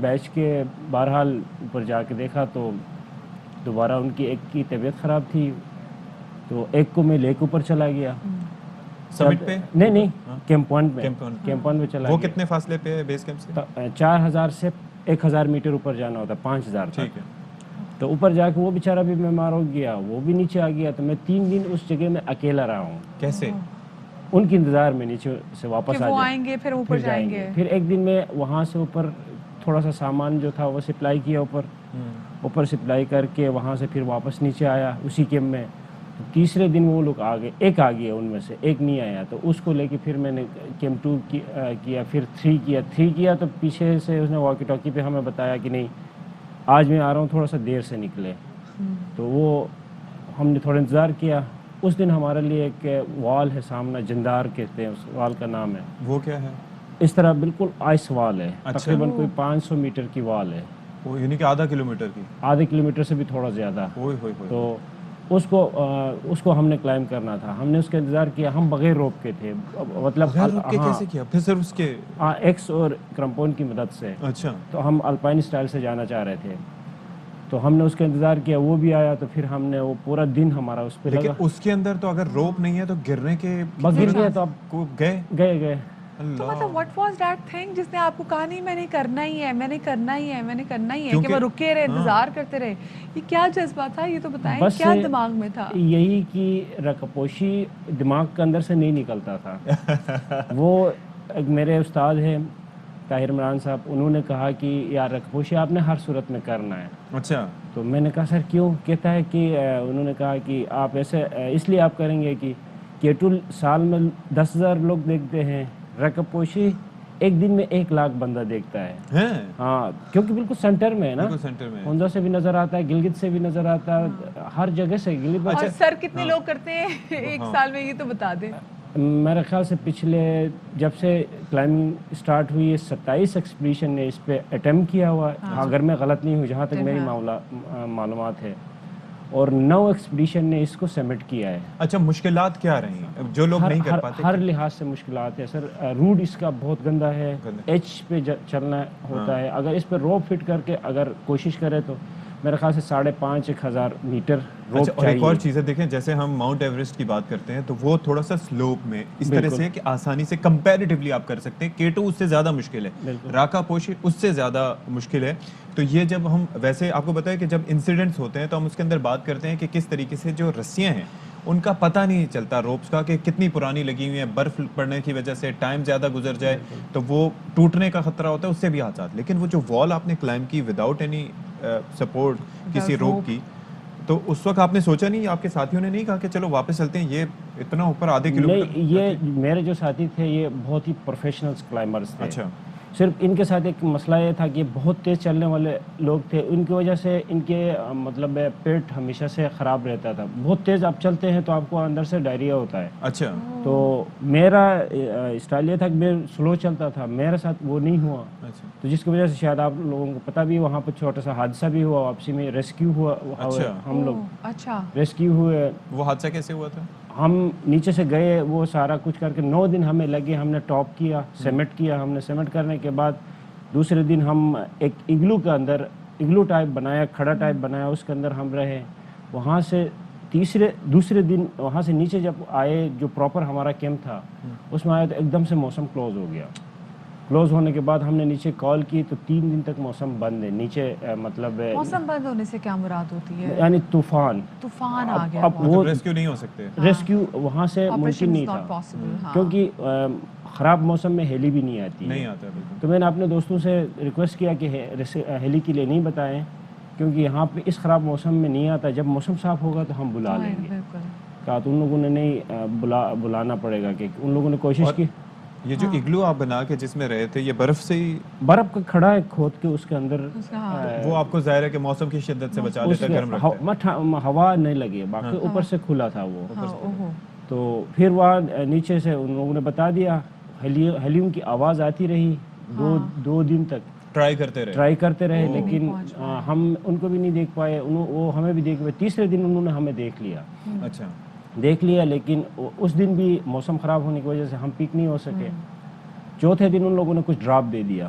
بیچ کے بہرحال اوپر جا کے دیکھا تو دوبارہ ان کی ایک کی طبیعت خراب تھی تو ایک کو میں لے کے اوپر چلا گیا سمٹ پہ نہیں کیمپ پوائنٹ میں چلا وہ گیا. کتنے فاصلے پہ ہے بیس کیمپ سے؟ 4000 سے 1000 میٹر اوپر جانا ہوتا ہے 5000 تک. ٹھیک ہے. تو اوپر جا کے وہ بیچارہ بھی بیمار ہو گیا, وہ بھی نیچے آ گیا. تو میں 3 دن اس جگہ میں اکیلا رہا ہوں. کیسے؟ ان کے انتظار میں نیچے سے واپس آ وہ آئیں گے پھر اوپر جائیں گے. پھر ایک دن میں وہاں سے اوپر تھوڑا سا سامان جو تھا وہ سپلائی کیا اوپر سپلائی کر کے وہاں سے پھر واپس نیچے آیا اسی کیمپ میں. تیسرے دن وہ لوگ آ گئے, ایک آ گیا ان میں سے, ایک نہیں آیا. تو اس کو لے کے پھر میں نے کیمپ 2 کیا, پھر 3 کیا. تو پیچھے سے اس نے واکی ٹاکی پہ ہمیں بتایا کہ نہیں آج میں آ رہا ہوں, تھوڑا سا دیر سے نکلے. تو وہ ہم نے تھوڑا انتظار کیا. اس دن ہمارے لیے ایک وال ہے سامنا, جندار کہتے ہیں اس وال کا نام ہے. وہ کیا ہے؟ اس طرح بالکل آئس وال ہے, تقریباً کوئی 500 میٹر کی وال ہے. یعنی کہ آدھا کلومیٹر کی؟ آدھے کلومیٹر سے بھی تھوڑا زیادہ. تو اس کو ہم نے کلائم کرنا تھا. ہم نے اس کا انتظار کیا. ہم بغیر روپ کے تھے, مطلب کیسے کیا پھر صرف اس کے ایکس اور کرمپون کی مدد سے. اچھا. تو ہم الپائن سٹائل سے جانا چاہ رہے تھے. تو ہم نے اس کا انتظار کیا, وہ بھی آیا. تو پھر ہم نے وہ پورا دن ہمارا اس پہ لیکن اس کے اندر تو اگر روپ نہیں ہے تو گرنے کے بس گر گئے. تو اب کو گئے. تو مطلب واٹ واز دیٹ تھنگ جس نے آپ کو کہا نہیں میں نے کرنا ہی ہے کہ وہ رکے رہے, انتظار کرتے رہے؟ یہ کیا جذبہ تھا, یہ تو بتائیں کیا دماغ میں تھا؟ یہی کہ رکپوشی دماغ کے اندر سے نہیں نکلتا تھا. وہ میرے استاد ہیں طاہر عمران صاحب, انہوں نے کہا کہ یار رکپوشی آپ نے ہر صورت میں کرنا ہے. اچھا. تو میں نے کہا سر کیوں؟ کہتا ہے کہ انہوں نے کہا کہ آپ ایسے اس لیے آپ کریں گے کہ کیٹول سال میں 10,000 لوگ دیکھتے ہیں, رکپوشی ایک دن میں 1 لاکھ بندہ دیکھتا ہے. ہاں, کیونکہ بالکل سینٹر میں ہے نا, ہوندا سے بھی نظر آتا ہے, گلگت سے بھی نظر آتا ہے, ہر جگہ سے. گلگت اور سر کتنے لوگ کرتے ہیں ایک سال میں, یہ تو بتا دیں. میرے خیال سے پچھلے جب سے کلائمبنگ اسٹارٹ ہوئی ہے 27 ایکسپیڈیشن نے اس پہ اٹیمپٹ کیا ہوا ہے, اگر میں غلط نہیں ہوں جہاں تک میری معلومات ہے, اور 9 ایکسپیڈیشن نے اس کو سبمٹ کیا ہے. اچھا, مشکلات کیا رہی ہیں جو لوگ نہیں کر پاتے؟ ہر لحاظ سے مشکلات ہے سر. روڈ اس کا بہت گندا ہے, ایچ پہ چلنا ہوتا ہے. اگر اس پہ روپ فٹ کر کے اگر کوشش کرے تو میرے خیال سے 5,500 میٹر روپ اور ایک اور چیز ہے, دیکھیں جیسے ہم ماؤنٹ ایوریسٹ کی بات کرتے ہیں تو وہ تھوڑا سا سلوپ میں اس طرح سے کہ آسانی سے کمپیریٹیولی آپ کر سکتے ہیں. کیٹو اس سے زیادہ مشکل ہے, راکا پوشی اس سے زیادہ مشکل ہے. تو یہ جب ہم ویسے آپ کو پتا ہے کہ جب انسیڈنٹس ہوتے ہیں تو ہم اس کے اندر بات کرتے ہیں کہ کس طریقے سے جو رسیاں ہیں ان کا پتہ نہیں چلتا روپس کا کہ کتنی پرانی لگی ہوئی ہیں, برف پڑنے کی وجہ سے ٹائم زیادہ گزر جائے تو وہ ٹوٹنے کا خطرہ ہوتا ہے, اس سے بھی حادثات. لیکن وہ جو وال آپ نے کلائمب کی وداؤٹ اینی سپورٹ کسی روپ کی, تو اس وقت آپ نے سوچا نہیں, آپ کے ساتھیوں نے نہیں کہا کہ چلو واپس چلتے ہیں, یہ اتنا اوپر آدھے کلومیٹر؟ یہ میرے جو ساتھی تھے یہ بہت ہی پروفیشنل کلائمبرز تھے. اچھا. صرف ان کے ساتھ ایک مسئلہ یہ تھا کہ یہ بہت تیز چلنے والے لوگ تھے, ان کی وجہ سے ان کے مطلب پیٹ ہمیشہ سے خراب رہتا تھا. بہت تیز آپ چلتے ہیں تو آپ کو اندر سے ڈائریا ہوتا ہے. اچھا. تو میرا اسٹائل یہ تھا کہ میں سلو چلتا تھا, میرے ساتھ وہ نہیں ہوا. تو جس کی وجہ سے شاید آپ لوگوں کو پتہ بھی, وہاں پہ چھوٹا سا حادثہ بھی ہوا, واپسی میں ریسکیو ہوا. ہم لوگ ریسکیو ہوئے. وہ حادثہ کیسے ہوا تھا؟ ہم نیچے سے گئے, وہ سارا کچھ کر کے 9 دن ہمیں لگے. ہم نے ٹاپ کیا, سیمٹ کیا. ہم نے سیمٹ کرنے کے بعد دوسرے دن ہم ایک اگلو کے اندر, اگلو ٹائپ بنایا, کھڑا ٹائپ بنایا, اس کے اندر ہم رہے. وہاں سے دوسرے دن وہاں سے نیچے جب آئے, جو پراپر ہمارا کیمپ تھا اس میں آئے تو ایک دم سے موسم کلوز ہو گیا. کلوز ہونے کے بعد ہم نے نیچے کال کی تو 3 دن تک موسم بند ہے نیچے. مطلب موسم بند ہونے سے کیا مراد ہوتی ہے؟ یعنی طوفان آ گیا. اب وہ ریسکیو نہیں ہو سکتے, ریسکیو وہاں سے ممکن نہیں تھا, کیونکہ خراب موسم میں ہیلی بھی نہیں آتی. نہیں آتا. تو میں نے اپنے دوستوں سے ریکویسٹ کیا کہ ہیلی کے لیے نہیں بتائیں, کیونکہ یہاں پہ اس خراب موسم میں نہیں آتا. جب موسم صاف ہوگا تو ہم بلا لیں گے. کہا تو ان لوگوں نے نہیں بلانا پڑے گا, کہ ان لوگوں نے کوشش کی. یہ جو اگلو آپ بنا کے جس میں رہے تھے, یہ برف سے ہی, برف کا کھڑا ہے کھود کے اس کے اندر. وہ آپ کو ظاہر ہے کہ موسم کی شدت سے بچا لیتا ہے, گرم رکھتا ہے, ہوا نہیں لگے. باقی اوپر سے کھلا تھا وہ. تو پھر وہاں نیچے سے ان لوگوں نے بتا دیا, ہیلیم کی آواز آتی رہی 2 دن تک. ٹرائی کرتے رہے لیکن ہم ان کو بھی نہیں دیکھ پائے, وہ ہمیں بھی دیکھ پائے. تیسرے دن انہوں نے ہمیں دیکھ لیا. اچھا. دیکھ لیا, لیکن اس دن بھی موسم خراب ہونے کی وجہ سے ہم پک نہیں ہو سکے. چوتھے دن ان لوگوں نے کچھ ڈراپ دے دیا,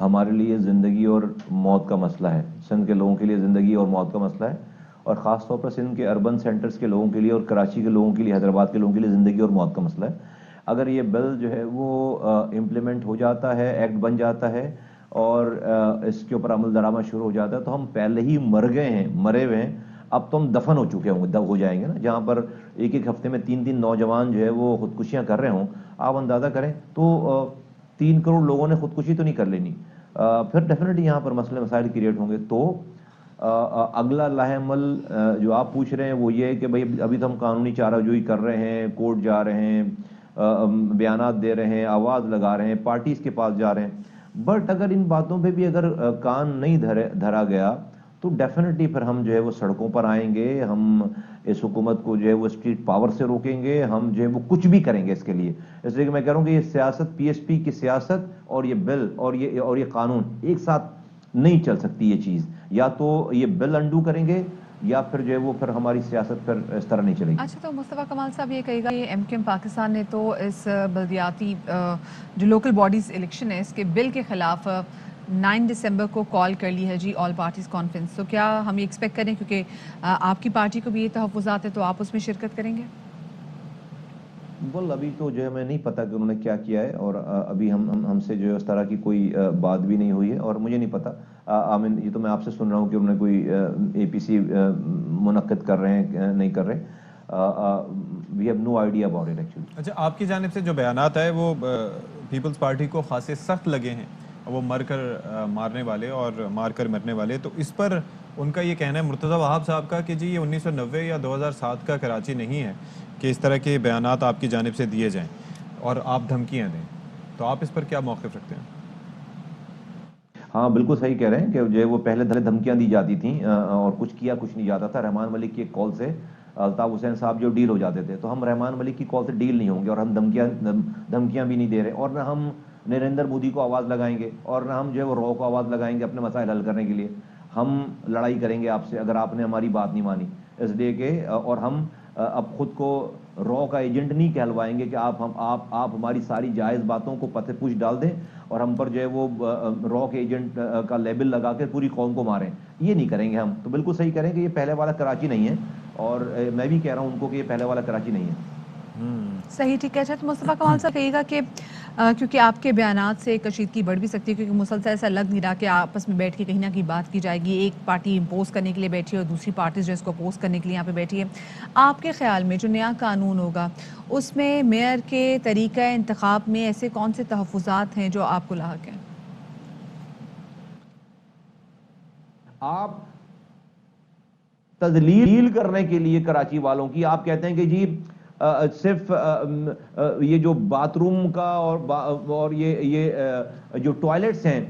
ہمارے لیے زندگی اور موت کا مسئلہ ہے. سندھ کے لوگوں کے لیے زندگی اور موت کا مسئلہ ہے, اور خاص طور پر سندھ کے اربن سینٹرز کے لوگوں کے لیے اور کراچی کے لوگوں کے لیے, حیدرآباد کے لوگوں کے لیے زندگی اور موت کا مسئلہ ہے. اگر یہ بل جو ہے وہ امپلیمنٹ ہو جاتا ہے, ایکٹ بن جاتا ہے اور اس کے اوپر عمل درآمد شروع ہو جاتا ہے, تو ہم پہلے ہی مر گئے ہیں, مرے ہوئے ہیں, اب تو ہم دفن ہو چکے ہوں گے, ہو جائیں گے نا. جہاں پر ایک ایک ہفتے میں 3 نوجوان جو ہے وہ خودکشیاں کر رہے ہوں, آپ اندازہ کریں تو 3 کروڑ لوگوں نے خودکشی تو نہیں کر لینی. پھر ڈیفینیٹلی یہاں پر مسئلے مسائل کریٹ ہوں گے. تو اگلا لاہ عمل جو آپ پوچھ رہے ہیں وہ یہ ہے کہ بھئی ابھی تو ہم قانونی چارہ جوئی کر رہے ہیں, کورٹ جا رہے ہیں, بیانات دے رہے ہیں, آواز لگا رہے ہیں, پارٹیز کے پاس جا رہے ہیں, بٹ اگر ان باتوں پہ بھی اگر کان نہیں دھرا گیا تو ڈیفینیٹلی پھر ہم جو ہے وہ سڑکوں پر آئیں گے, ہم اس حکومت کو جو ہے وہ اسٹریٹ پاور سے روکیں گے, ہم جو ہے وہ کچھ بھی کریں گے اس کے لیے. اس لیے کہ میں کہہ رہا ہوں کہ یہ سیاست, پی ایس پی کی سیاست اور یہ بل اور یہ قانون ایک ساتھ نہیں چل سکتی یہ چیز. یا تو یہ بل انڈو کریں گے یا پھر جو ہے وہ پھر ہماری سیاست پھر اس طرح نہیں چلے گی. اچھا, تو مصطفیٰ کمال صاحب یہ کہے گا, یہ ایم کیو ایم پاکستان نے تو اس بلدیاتی جو لوکل باڈیز الیکشن ہے اس کے بل کے خلاف 9 دسمبر کو کال کر لی ہے جی آل پارٹیز کانفرنس. تو کیا ہم یہ ایکسپیکٹ کریں, کیونکہ آپ کی پارٹی کو بھی یہ تحفظات ہے, تو آپ اس میں شرکت کریں گے؟ بل ابھی تو جو ہے میں نہیں پتا کہ انہوں نے کیا کیا ہے, اور ابھی ہم سے جو ہے اس طرح کی کوئی بات بھی نہیں ہوئی ہے, اور مجھے نہیں پتا. آمین, یہ تو میں آپ سے سن رہا ہوں کہ انہوں نے کوئی اے پی سی منعقد کر رہے ہیں, نہیں کر رہے. We have no idea about it actually. اچھا, آپ کی جانب سے جو بیانات آئے وہ پیپلز پارٹی کو خاصے سخت لگے ہیں, وہ مر کر مارنے والے اور مار کر مرنے والے, تو اس پر ان کا یہ کہنا ہے مرتضی وہاب صاحب کا کہ جی یہ 1990 یا 2007 کا کراچی نہیں ہے کہ اس طرح کے بیانات آپ کی جانب سے دیے جائیں اور آپ دھمکیاں دیں. تو آپ اس پر کیا موقف رکھتے ہیں؟ ہاں بالکل صحیح کہہ رہے ہیں کہ جو ہے وہ پہلے دھمکیاں دی جاتی تھیں اور کچھ نہیں جاتا تھا. رحمان ملک کی ایک کال سے الطاف حسین صاحب جو ڈیل ہو جاتے تھے, تو ہم رحمان ملک کی کال سے ڈیل نہیں ہوں گے, اور ہم دھمکیاں بھی نہیں دے رہے, اور نہ ہم نریندر مودی کو آواز لگائیں گے, اور نہ ہم جو ہے وہ رو کو آواز لگائیں گے اپنے مسائل حل کرنے کے لیے. ہم لڑائی کریں گے آپ سے اگر آپ نے ہماری بات نہیں مانی, اس لیے کہ اور ہم اب خود کو رو کا ایجنٹ نہیں کہلوائیں گے کہ آپ ہماری ساری جائز باتوں کو پتہ پوچھ ڈال دیں اور ہم پر جو ہے وہ رو کے ایجنٹ کا لیبل لگا کے پوری قوم کو ماریں. یہ نہیں کریں گے ہم. تو بالکل صحیح کریں کہ یہ پہلے والا کراچی نہیں ہے, اور میں بھی کہہ رہا ہوں ان کو کہ یہ پہلے والا کراچی نہیں ہے. صحیح, ٹھیک ہے. اچھا, تو مصطفیٰ کمال صاحب کہے گا کہ کیونکہ آپ کے بیانات سے کشیدگی بڑھ بھی سکتی ہے, کیونکہ مسلسل ایسا لگ نہیں رہا کہ آپس میں بیٹھ کے کہیں نہ کہیں بات کی جائے گی, ایک پارٹی امپوز کرنے کے لیے بیٹھی ہے اور دوسری پارٹی جو اس کو اپوز کرنے کے لیے یہاں پہ بیٹھی ہے. آپ کے خیال میں جو نیا قانون ہوگا اس میں میئر کے طریقہ انتخاب میں ایسے کون سے تحفظات ہیں جو آپ کو لاحق ہیں؟ آپ تذلیل کرنے کے لیے کراچی والوں کی آپ کہتے ہیں کہ جی صرف یہ جو باتھ روم کا اور یہ جو ٹوائلٹس ہیں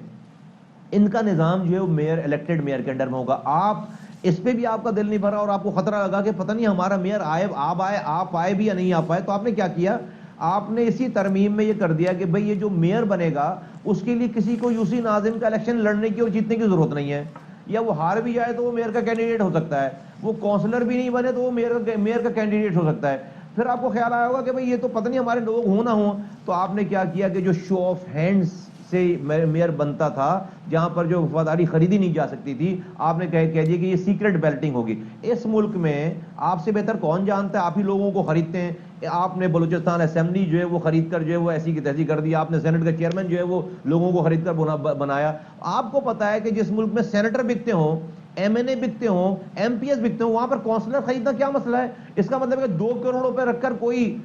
ان کا نظام جو ہے وہ میئر, الیکٹڈ میئر کے انڈر میں ہوگا. آپ اس پہ بھی آپ کا دل نہیں بھرا اور آپ کو خطرہ لگا کہ پتہ نہیں ہمارا میئر آپ آئے بھی یا نہیں آپ آئے, تو آپ نے کیا کیا, آپ نے اسی ترمیم میں یہ کر دیا کہ بھئی یہ جو میئر بنے گا اس کے لیے کسی کو یوسی ناظم کا الیکشن لڑنے کی اور جیتنے کی ضرورت نہیں ہے, یا وہ ہار بھی جائے تو وہ میئر کا کینڈیڈیٹ ہو سکتا ہے, وہ کونسلر بھی نہیں بنے تو وہ میئر کا کینڈیڈیٹ ہو سکتا ہے. پھر آپ کو خیال آیا ہوگا کہ بھئی یہ تو پتہ نہیں ہمارے لوگ ہوں نہ ہوں, تو آپ نے کیا کیا کہ جو شو آف ہینڈز سے میئر بنتا تھا, جہاں پر جو وفاداری خریدی نہیں جا سکتی تھی, آپ نے کہہ دیا کہ یہ سیکرٹ بیلٹنگ ہوگی. اس ملک میں آپ سے بہتر کون جانتا ہے, آپ ہی لوگوں کو خریدتے ہیں. آپ نے بلوچستان اسمبلی جو ہے وہ خرید کر جو ہے وہ ایسی کی تیسی کر دیا, آپ نے سینٹ کا چیئرمین جو ہے وہ لوگوں کو خرید کر بنایا. آپ کو پتا ہے کہ جس ملک میں سینیٹر بکتے ہوں, ایم این اے بکتے ہوں, ایم پی ایس بکتے ہوں, وہاں پر کونسلر خریدنا کیا مسئلہ ہے؟ اس کا مطلب ہے کہ 2 کروڑ روپے رکھ کر کوئی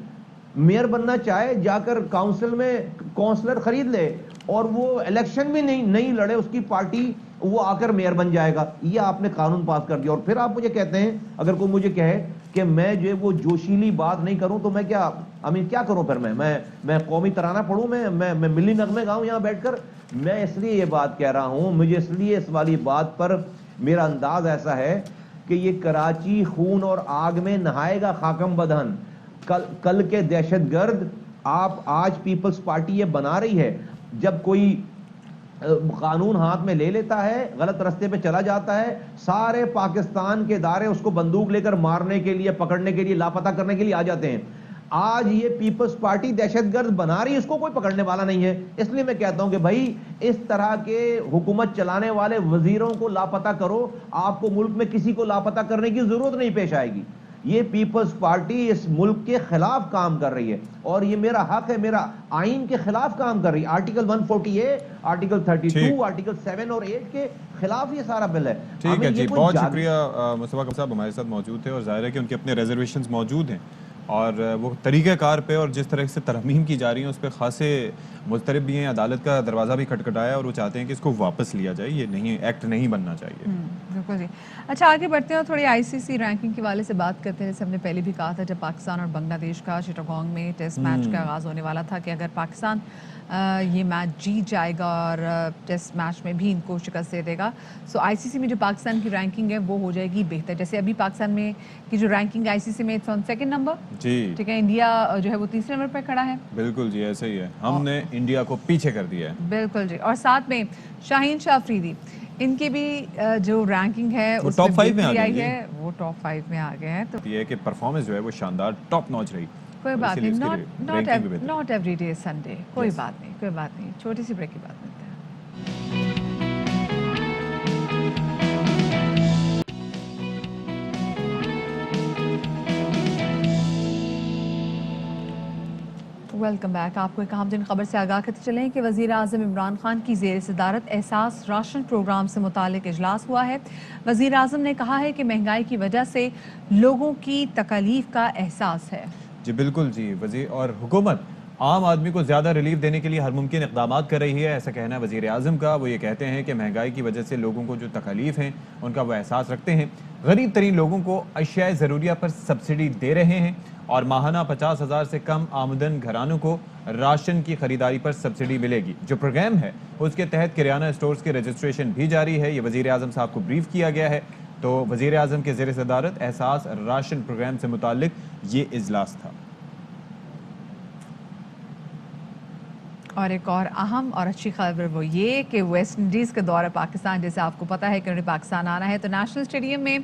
میئر بننا چاہے جا کر کاؤنسل میں کونسلر خرید لے اور وہ الیکشن بھی نہیں لڑے, اس کی پارٹی وہ آ کر میئر بن جائے گا. یہ آپ نے قانون پاس کر دیا, اور پھر آپ مجھے کہتے ہیں, اگر کوئی مجھے کہے کہ میں جو وہ جوشیلی بات نہیں کروں تو میں کیا کروں پھر میں قومی ترانہ پڑھوں, میں ملی نغمے گاؤں یہاں بیٹھ کر. میں اس لیے یہ بات کہہ رہا ہوں, مجھے اس لیے اس والی بات پر میرا انداز ایسا ہے کہ یہ کراچی خون اور آگ میں نہائے گا خاکم بدہن. کل کے دہشت گرد آپ آج پیپلز پارٹی یہ بنا رہی ہے, جب کوئی قانون ہاتھ میں لے لیتا ہے, غلط رستے پہ چلا جاتا ہے, سارے پاکستان کے ادارے اس کو بندوق لے کر مارنے کے لیے, پکڑنے کے لیے, لاپتہ کرنے کے لیے آ جاتے ہیں. آج یہ پیپلز پارٹی دہشت گرد بنا رہی ہے، اس کو کوئی پکڑنے والا نہیں ہے. اس لیے میں کہتا ہوں کہ بھائی اس طرح کے حکومت چلانے والے وزیروں کو لاپتہ کرو. آپ کو ملک میں کسی کو لاپتہ کرنے کی ضرورت نہیں پیش آئے گی. یہ پیپلز پارٹی اس ملک کے خلاف کام کر رہی ہے اور یہ میرا حق ہے، میرا آئین کے خلاف کام کر رہی ہے. آرٹیکل 148، آرٹیکل 32، آرٹیکل 7 اور 8 کے خلاف یہ سارا بل ہے. ٹھیک ہے جی، بہت شکریہ مصطفیٰ صاحب ہمارے ساتھ موجود تھے، اور ظاہر ہے کہ ان کے اپنے ریزرویشنز موجود ہیں اور وہ طریقہ کار پہ اور جس طرح سے ترمیم کی جا رہی ہیں اس پہ خاصے مضطرب بھی ہیں. عدالت کا دروازہ بھی کھٹکھٹایا اور وہ چاہتے ہیں کہ اس کو واپس لیا جائے. یہ نہیں، ایکٹ نہیں بننا چاہیے. بالکل جی. اچھا آگے بڑھتے ہیں اور تھوڑی آئی سی سی رینکنگ کے حوالے سے بات کرتے ہیں. جیسے ہم نے پہلے بھی کہا تھا جب پاکستان اور بنگلہ دیش کا چٹاگانگ میں ٹیسٹ میچ کا آغاز ہونے والا تھا کہ اگر پاکستان یہ میچ جیت جائے گا اور ٹیسٹ میچ میں بھی ان کو شکست دے دے گا، سو آئی سی سی میں جو پاکستان کی رینکنگ ہے وہ ہو جائے گی بہتر. جیسے ابھی پاکستان میں کی جو رینکنگ آئی سی سی میں 2nd نمبر، جی ٹھیک ہے، انڈیا جو ہے وہ 3 نمبر پہ کھڑا ہے. بالکل جی ایسے ہی ہے، ہم نے انڈیا کو پیچھے کر دیا ہے. بالکل جی. اور ساتھ میں شاہین شاہ افریدی، ان کی بھی جو رینکنگ ہے وہ اس ٹاپ 5 میں آ آئی گئے ہے، وہ ٹاپ 5 میں آ گئے ہیں. تو یہ ہے کہ پرفارمنس جو ہے وہ شاندار ٹاپ نوچ رہی. کوئی بات نہیں، ناٹ ایوری ڈے سنڈے، کوئی بات نہیں، کوئی بات نہیں. چھوٹی سی بریک کے بعد ملتے ہیں. Welcome back. آپ کو ایک اہم ترین خبر سے آگاہ کرتے چلیں کہ وزیر اعظم عمران خان کی زیر صدارت احساس راشن پروگرام سے متعلق اجلاس ہوا ہے. وزیر اعظم نے کہا ہے کہ مہنگائی کی وجہ سے لوگوں کی تکالیف کا احساس ہے. جی بالکل جی. وزیر اور حکومت عام آدمی کو زیادہ ریلیف دینے کے لیے ہر ممکن اقدامات کر رہی ہے، ایسا کہنا ہے وزیر اعظم کا. وہ یہ کہتے ہیں کہ مہنگائی کی وجہ سے لوگوں کو جو تکالیف ہیں ان کا وہ احساس رکھتے ہیں. غریب ترین لوگوں کو اشیاء ضروریہ پر سبسڈی دے رہے ہیں اور ماہانہ 50,000 سے کم آمدن گھرانوں کو راشن کی خریداری پر سبسڈی ملے گی. جو پروگرام ہے اس کے تحت کریانہ اسٹورز کی رجسٹریشن بھی جاری ہے. یہ وزیر اعظم صاحب کو بریف کیا گیا ہے. تو وزیر اعظم کے زیر صدارت احساس راشن پروگرام سے متعلق یہ اجلاس تھا. اور ایک اور اہم اور اچھی خبر وہ یہ کہ ویسٹ انڈیز کا دورہ پاکستان، جیسے آپ کو پتہ ہے کہ انہیں پاکستان آنا ہے، تو نیشنل اسٹیڈیم میں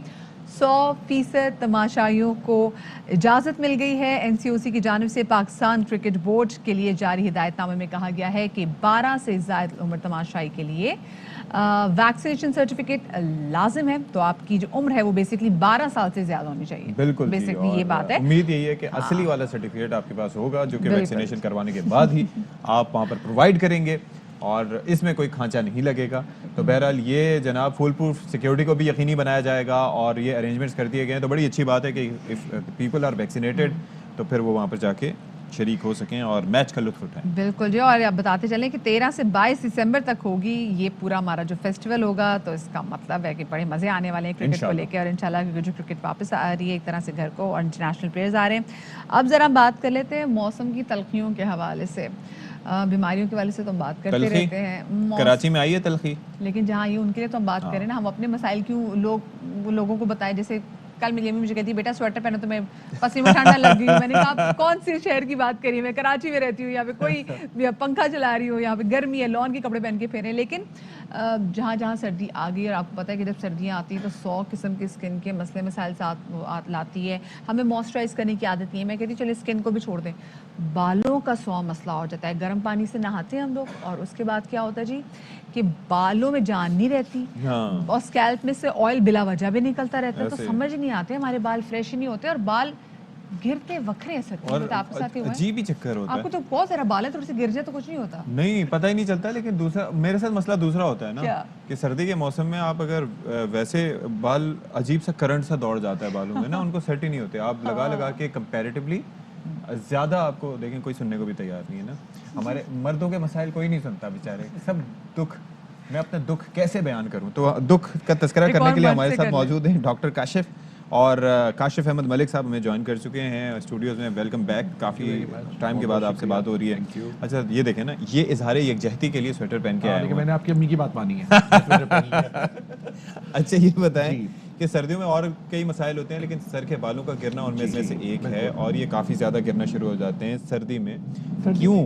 100% تماشائیوں کو اجازت مل گئی ہے. این سی او سی کی جانب سے پاکستان کرکٹ بورڈ کے لیے جاری ہدایت نامے میں کہا گیا ہے کہ 12 سے زائد عمر تماشائی کے لیے ویکسینیشن سرٹیفکیٹ لازم ہے. تو آپ کی جو عمر ہے وہ بیسکلی 12 سال سے زیادہ ہونی چاہیے. بالکل بیسکلی یہ بات ہے. امید یہی ہے کہ اصلی والا سرٹیفکیٹ آپ کے پاس ہوگا جو کہ ویکسینیشن کروانے کے بعد ہی آپ وہاں پر پرووائڈ کریں گے اور اس میں کوئی کھانچا نہیں لگے گا. تو بہرحال یہ جناب فول پروف سیکیورٹی کو بھی یقینی بنایا جائے گا اور یہ ارینجمنٹس کر دیے گئے ہیں. تو بڑی اچھی بات ہے کہ اف پیپل آر ویکسینیٹڈ تو پھر وہ وہاں پر جا کے شریک ہو سکیں اور میچ کا لطف اٹھائیں. بالکل جی. اور اب بتاتے چلیں کہ 13 سے 22 دسمبر تک ہوگی یہ پورا ہمارا جو فیسٹیول ہوگا. تو اس کا مطلب ہے کہ بڑے مزے آنے والے ہیں کرکٹ کو لے کے، اور انشاءاللہ کیونکہ جو کرکٹ واپس آ رہی ہے ایک طرح سے گھر کو اور انٹرنیشنل پلیئرز آ رہے ہیں. اب ذرا بات کر لیتے ہیں موسم کی تلخیوں کے حوالے سے. بیماریوں کے حوالے سے تو ہم بات کرتے رہتے ہیں. کراچی میں آئی ہے تلخی، لیکن جہاں یہ ان کے لیے تو ہم بات کریں نا، ہم اپنے مسائل کیوں لوگوں کو بتائیں. جیسے کل ملی مجھے کہتی بیٹا سویٹر پہنو تو میں پسینے میں ٹھنڈا لگ گئی. میں نے کہا کون سی شہر کی بات کری، میں کراچی میں رہتی ہوں، یہاں پہ کوئی پنکھا چلا رہی ہوں، یہاں پہ گرمی ہے، لون کے کپڑے پہن کے پھیرے. لیکن جہاں جہاں سردی آ گئی، اور آپ کو پتہ ہے کہ جب سردیاں آتی ہیں تو 100 قسم کے اسکن کے مسئلے مسائل ساتھ لاتی ہے. ہمیں موئسچرائز کرنے کی عادت نہیں ہے. میں کہتی چلو اسکن کو بھی چھوڑ دیں، بالوں کا 100 مسئلہ ہو جاتا ہے. گرم پانی سے نہاتے ہیں ہم لوگ اور اس کے بعد کیا ہوتا ہے جی کہ بالوں میں جان نہیں رہتی اور اسکیلپ میں سے آئل بلا وجہ بھی نکلتا رہتا ہے. تو سمجھ نہیں آتے، ہمارے بال فریش ہی نہیں ہوتے اور بال گرتے وکھرے ایسے ہوتے. آپ کے ساتھ ہی ہوا ہے؟ عجیب ہی چکر ہوتا ہے. آپ کو تو بہت سارا بال ہے، تھوڑے سے گر جائے تو کچھ نہیں ہوتا. نہیں پتہ ہی نہیں چلتا. لیکن دوسرا میرے ساتھ مسئلہ دوسرا ہوتا ہے نا کہ سردی کے موسم میں آپ اگر ویسے بال عجیب سا کرنٹ سا دوڑ جاتا ہے بالوں میں نا، ان کو سیٹ ہی نہیں ہوتے. آپ لگا کے کمپیریٹیولی زیادہ آپ کو دیکھیں کوئی سننے کو بھی تیار نہیں ہے نا. ہمارے مردوں کے مسائل کوئی نہیں سنتا بیچارے، سب دکھ. میں اپنا دکھ کیسے بیان کروں؟ تو دکھ کا تذکرہ کرنے کے لیے ہمارے ساتھ موجود ہیں ڈاکٹر کاشف، اور کاشف احمد ملک صاحب ہمیں جوائن کر چکے ہیں اسٹوڈیوز میں. ویلکم بیک، کافی ٹائم کے بعد آپ سے بات ہو رہی ہے. اچھا یہ دیکھیں نا، یہ اظہار یکجہتی کے لیے سویٹر پہن کے آیا ہوں. میں نے آپ کی امی کی بات مانی ہے. اچھا یہ بتائیں کہ سردیوں میں اور کئی مسائل ہوتے ہیں لیکن سر کے بالوں کا گرنا ان میں سے ایک ہے، اور یہ کافی زیادہ گرنا شروع ہو جاتے ہیں سردی میں. کیوں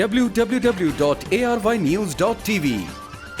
www.arYnews.tv।